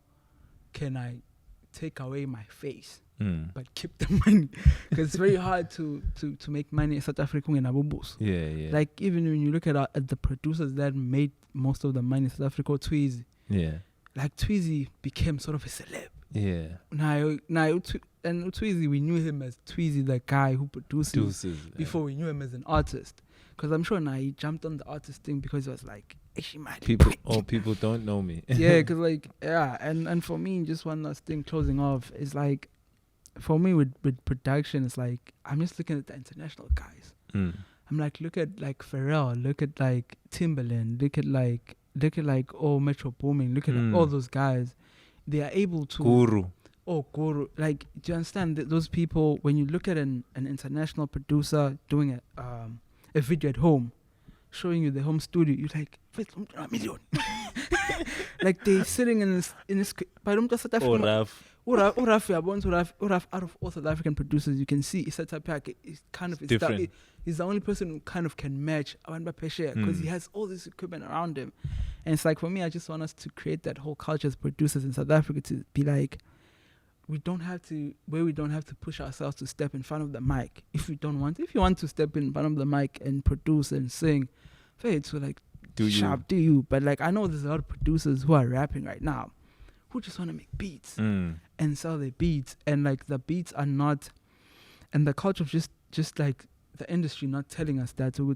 can I take away my face but keep the money, because it's very hard to make money in South Africa in Abubus. Yeah. Like even when you look at the producers that made most of the money in South Africa, Tweezy. Yeah. Like Tweezy became sort of a celeb. Yeah. Now and Tweezy, we knew him as Tweezy, the guy who produces before we knew him as an artist. Because I'm sure now he jumped on the artist thing because he was like, people don't know me. Yeah, because like, and for me, just one last thing closing off is like, for me with production, it's like, I'm just looking at the international guys. I'm like, look at like Pharrell, look at like Timbaland, look at like Metro Booming, look at like, all those guys. They are able to Guru. Like, do you understand that those people, when you look at an international producer doing a video at home, showing you the home studio, you're like, $1 million. Like they're sitting in this South African. Uraf, out of all South African producers, you can see his setup pack is kind of different. He's the only person who kind of can match Awan Bapeshe, because he has all this equipment around him. And it's like, for me, I just want us to create that whole culture as producers in South Africa, to be like, we don't have to push ourselves to step in front of the mic. If you want to step in front of the mic and produce and sing, fair to like, do you? But like, I know there's a lot of producers who are rapping right now who just want to make beats and sell their beats, and like the beats are not, and the culture of just like the industry not telling us that. So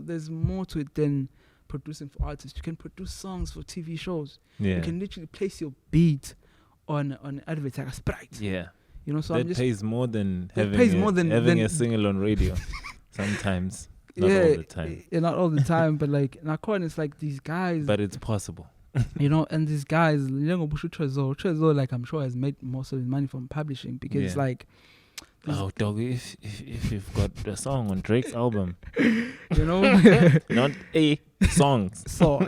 there's more to it than producing for artists. You can produce songs for TV shows. Yeah. You can literally place your beat on adverts like a Sprite. Yeah. So that pays more than having a single on radio. Sometimes. Not all the time. Yeah, not all the time, but like Nakon, it's like these guys. But it's possible. And these guys, Tresor, like, I'm sure has made most of his money from publishing, because it's like, oh, dog, if you've got a song on Drake's album, not songs, So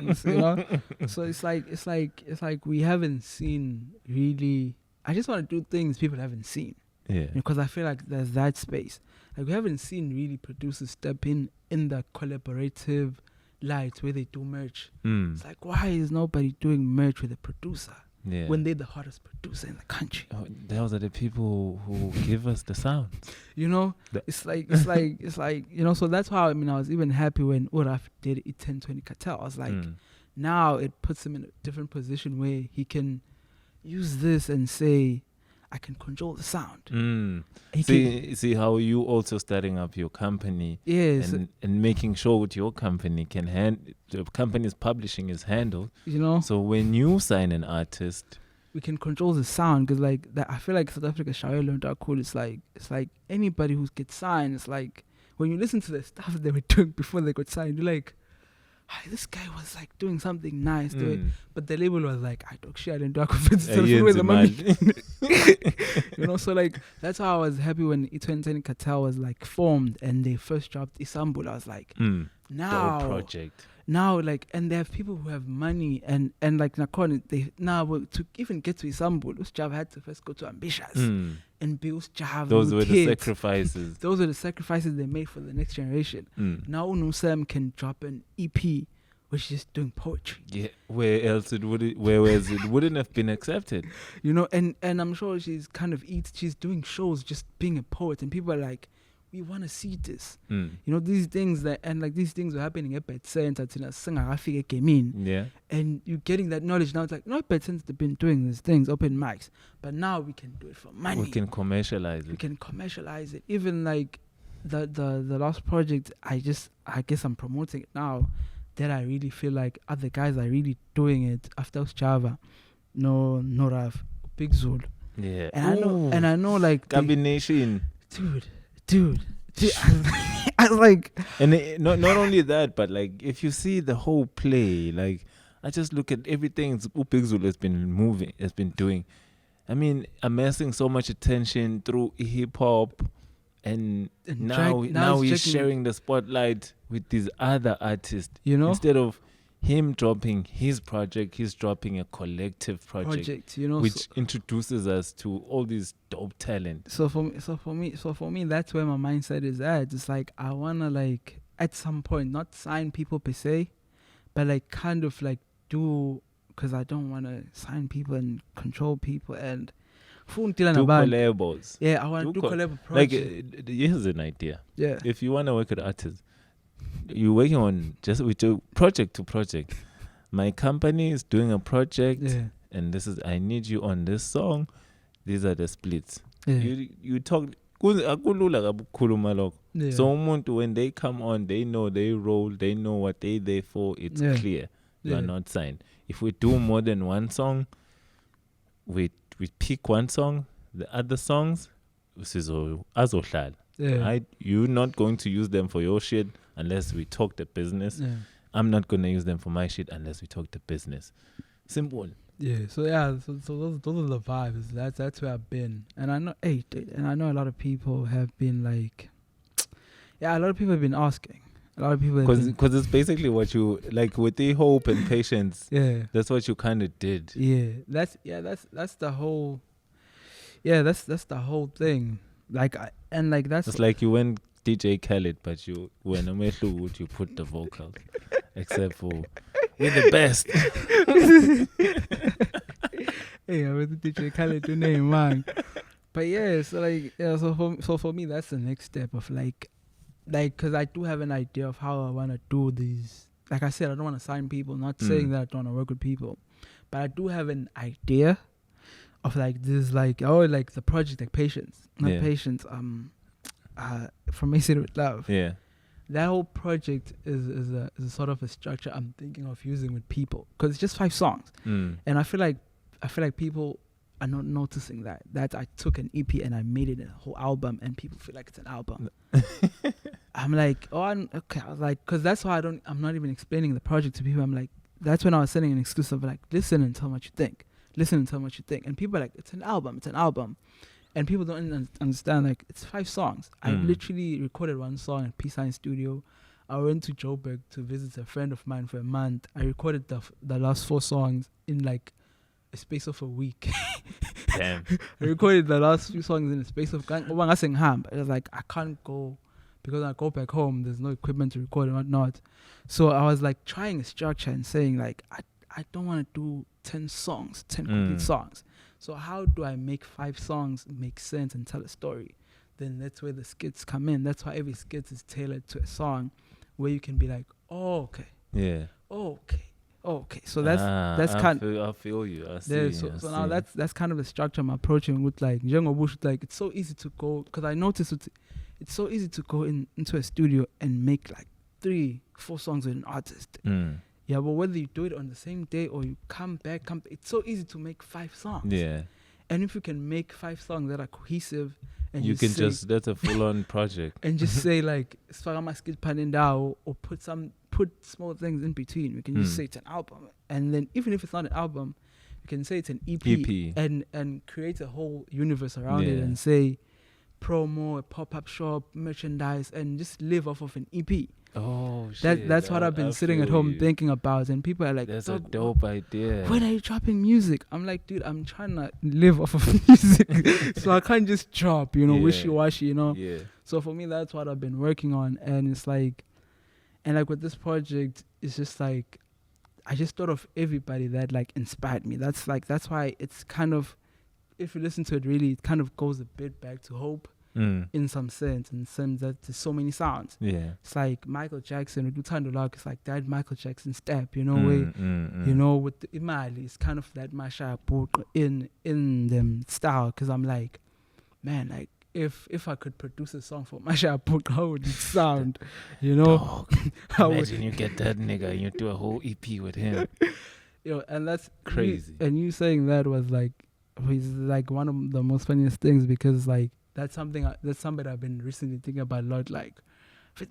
it's like we haven't seen really. I just want to do things people haven't seen. Yeah. Because I feel like there's that space. Like, we haven't seen really producers step in the collaborative light where they do merch. It's like, why is nobody doing merch with a producer when they're the hottest producer in the country? Oh, those are the people who give us the sounds. It's like so that's how, I was even happy when Uraf did it 1020 Cartel. I was like, now it puts him in a different position where he can use this and say, I can control the sound. See how you also starting up your company, and making sure with your company the company's publishing is handled. So when you sign an artist, we can control the sound, because like that, I feel like South Africa Shawelo and Darkul, it's like anybody who gets signed, it's like when you listen to the stuff they were doing before they got signed, you're like, "Hi, this guy was like doing something nice," but the label was like, "I talk shit and the money." You know, so like that's how I was happy when E20 Cartel was like formed and they first dropped Istanbul. I was like, now dope project. Now, like, and they have people who have money and like Nakon, they now to even get to Istanbul, Usjav had to first go to Ambitious and be Usjav. Those were the sacrifices. Those were the sacrifices they made for the next generation. Now Unusam can drop an EP, which is doing poetry. Yeah, where else it wouldn't have been accepted. You know, and I'm sure she's kind of she's doing shows just being a poet, and people are like, we want to see this. You know, these things these things were happening at Bed Center, yeah. and you're getting that knowledge now. It's like, no, Bed Center have been doing these things, open mics, but now we can do it for money. We can commercialize it. We can commercialize it. Even like the last project, I guess I'm promoting it now, that I really feel like other guys are really doing it after Java. No Rav, Big Zul. Yeah. And I know like combination. Dude, I was like, and not only that, but like if you see the whole play, like I just look at everything Upigzul has been doing. I mean, amassing so much attention through hip hop, and now he's sharing the spotlight with these other artists. You know, instead of him dropping his project, he's dropping a collective project, you know, which introduces us to all these dope talent. So for me, that's where my mindset is at. It's like I wanna like at some point not sign people per se, but like kind of like do, because I don't wanna sign people and control people and do collabos. Yeah, I wanna do collab projects. Like here's an idea. Yeah, if you wanna work with artists, you're working on just with your project to project. My company is doing a project, and I need you on this song. These are the splits. You talk. So when they come on, they know they roll, they know what they there for. It's clear. You are not signed. If we do more than one song, we pick one song. The other songs, you're not going to use them for your shit unless we talk the business. I'm not going to use them for my shit unless we talk the business. Simple. Yeah. So those are the vibes. That's where I've been, and I know a lot of people have been like, a lot of people have been asking. A lot of people because it's basically what you like with the hope and patience. Yeah. That's what you kind of did. Yeah. That's the whole. Yeah. That's the whole thing. Like that's. It's like you went DJ Khaled, but you when you put the vocals, except for we're the best. Hey, I went to DJ Khaled your name, man. But yeah, so for me that's the next step of like, because I do have an idea of how I want to do these. Like I said, I don't want to sign people. Not saying that I don't want to work with people, but I do have an idea of like this, like the project, like Patience, not Patience. From Mason with Love. Yeah, that whole project is a sort of a structure I'm thinking of using with people, because it's just 5 songs, and I feel like people are not noticing that I took an EP and I made it a whole album, and people feel like it's an album. I'm like, okay. I was like, because that's why I'm not even explaining the project to people. I'm like, that's when I was sending an exclusive, like, listen and tell me what you think. And people are like, it's an album. And people don't understand, like, it's 5 songs. I literally recorded 1 song at Peace Sign Studio. I went to Joburg to visit a friend of mine for a month. I recorded the last 4 songs in like a space of a week. Damn. I recorded the last few songs in a space of it was like, I can't go, because when I go back home, there's no equipment to record and whatnot. So I was like trying a structure and saying like, I don't want to do 10 songs, 10 complete songs. So how do I make 5 songs make sense and tell a story? Then that's where the skits come in. That's why every skit is tailored to a song, where you can be like, oh, okay. Yeah. Oh, okay. So that's kind. I feel you. I see. So now that's kind of the structure I'm approaching with, like like it's so easy to go, because I noticed it's so easy to go into a studio and make like 3-4 songs with an artist. Yeah, but whether you do it on the same day or you come back, it's so easy to make 5 songs. Yeah. And if you can make 5 songs that are cohesive, and you can say, that's a full-on project. And just say like, or put small things in between. We can just say it's an album. And then even if it's not an album, you can say it's an EP. And create a whole universe around it and say promo, a pop-up shop, merchandise, and just live off of an EP. Oh, shit. That's what I've been sitting at home thinking about. And people are like, that's a dope idea. When are you dropping music? I'm like, dude, I'm trying to live off of music. So I can't just drop, wishy-washy, Yeah. So for me, that's what I've been working on. And it's like, and like with this project, it's just like, I just thought of everybody that like inspired me. That's why it's kind of, if you listen to it really, it kind of goes a bit back to Hope. In some sense, that there's so many sounds. Yeah, it's like Michael Jackson with Uthando Lwakho. It's like that Michael Jackson step, with the Imali. It's kind of that Masha Buq in them style. Because I'm like, man, like if I could produce a song for Masha Buq, how would it sound? Dog, imagine you get that nigga and you do a whole EP with him. And that's crazy. And you saying that was like one of the most funniest things, because like. That's something I've been recently thinking about a lot. Like, we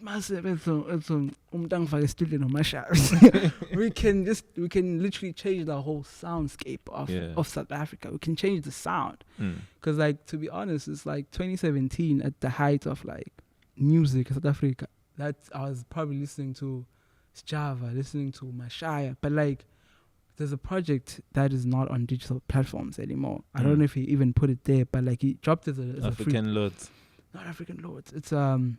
can literally change the whole soundscape of South Africa. We can change the sound. Because like, to be honest, it's like 2017 at the height of like music in South Africa. That I was probably listening to Java, listening to Mashaya, but like. There's a project that is not on digital platforms anymore. I don't know if he even put it there, but like he dropped it as African Lords. Not African Lords. It's 2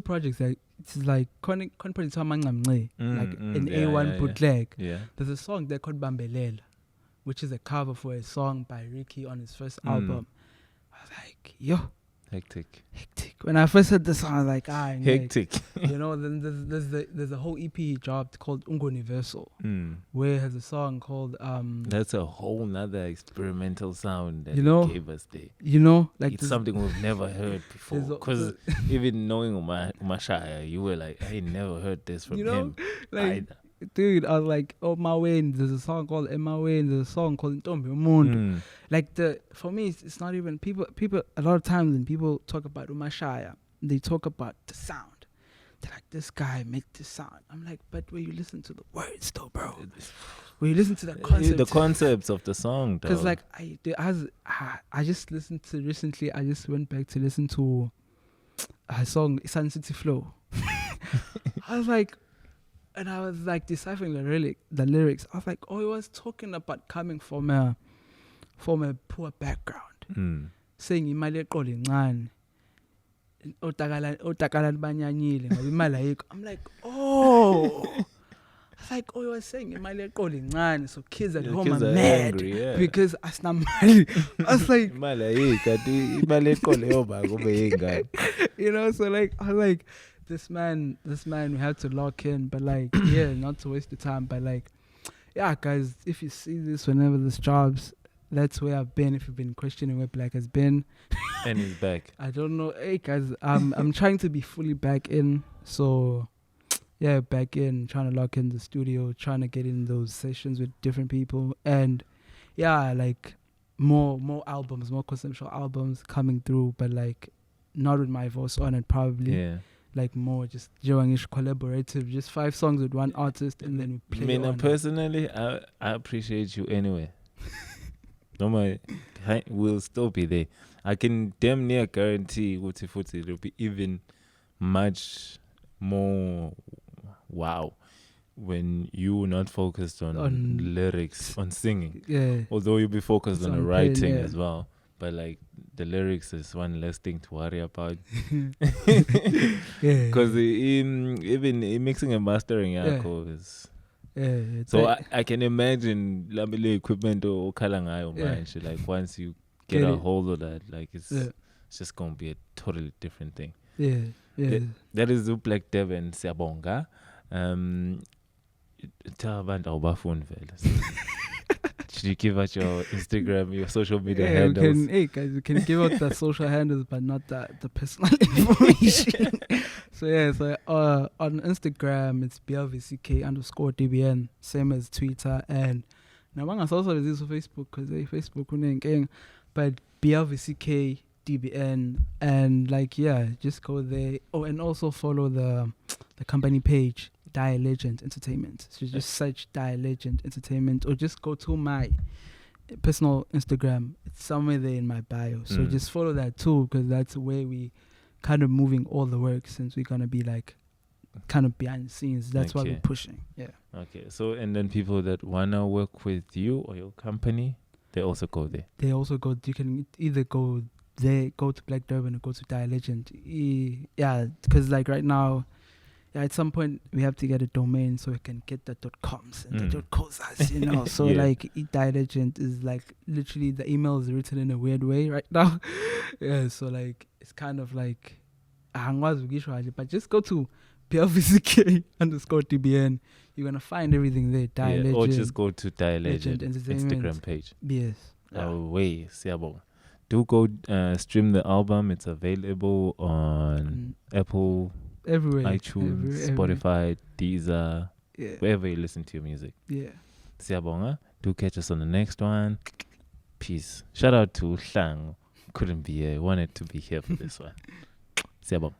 projects that it's like like an A1 bootleg. Yeah. There's a song there called Bambelela, which is a cover for a song by Ricky on his first album. I was like, yo. Hectic. When I first heard the song, I was like, hectic. Then there's a whole EP he dropped called Universal, where he has a song called That's a whole nother experimental sound that he gave us there. Like it's something we've never heard before. Because even knowing Mashaya, you were like, I never heard this from him. Like, dude, I was like, oh my way. There's a song called Emma Wayne. There's a song called Ntombi Umuntu. Like for me, it's not even people. A lot of times when people talk about Umashaya, they talk about the sound. They're like, this guy made this sound. I'm like, but when you listen to the words, though, bro, when you listen to the concept, the concepts of the song, because like I just listened to recently. I just went back to listen to a song, Sun City Flow. I was like. And I was like deciphering the lyrics. I was like, oh, he was talking about coming from a poor background. Saying imali eqolo incane. Otakala banyanyile ngoba imali ayikho. I'm like, oh. I was like, oh, he was saying imali eqolo incane, so kids at home are mad angry, because asinamali. I was like, imali ayikho, imali eqolo yoba kube yengane. So like I was like, this man we had to lock in, but like not to waste the time, but like guys, if you see this whenever this drops, that's where I've been. If you've been questioning where Black has been, and he's back. I don't know. Hey guys, I'm trying to be fully back in, so back in, trying to lock in the studio, trying to get in those sessions with different people, and like more albums, more conceptual albums coming through, but like not with my voice on it, probably. Like more just Joangish collaborative, just 5 songs with one artist, and then we play. Personally, I appreciate you anyway. No, we'll still be there. I can damn near guarantee it'll be even much more wow when you're not focused on lyrics, on singing. Yeah. Although you'll be focused on the writing as well. But like the lyrics is one less thing to worry about. Because even mixing and mastering is so I can imagine the equipment or kalangayo like once you get a hold of that, like it's just gonna be a totally different thing. That is Blvck Devon Siyabonga. Tell about our bafun fellas. Should you give out your Instagram, your social media handles? Guys, you can give out the social handles, but not the personal information. So on Instagram it's Blvck_DBN, same as Twitter, and now I'm also this on Facebook because Facebook unenking, but Blvck DBN, and like just go there. Oh, and also follow the company page, Die Legend Entertainment. So just search Die Legend Entertainment, or just go to my personal Instagram. It's somewhere there in my bio. So just follow that too, because that's where we kind of moving all the work, since we're gonna be like kind of behind the scenes. That's why we're pushing. Yeah. Okay. So and then people that wanna work with you or your company, they also go there. They also go. You can either go there, go to Black Durban, or go to Die Legend. Yeah, because like right now, at some point we have to get a domain so we can get the .coms and the .cos, you know. So like Die Legend is like literally the email is written in a weird way right now. Yeah, so like it's kind of like but just go to Blvck_DBN. You're gonna find everything there. Die Legend, or just go to Die Legend Instagram page. Yes. Way, Siabo. Do go stream the album. It's available on Apple, everywhere, iTunes, Spotify, Deezer, wherever you listen to your music. Yeah. Siyabonga. Do catch us on the next one. Peace. Shout out to Hlang. Couldn't be here. Wanted to be here for this one. Siyabonga.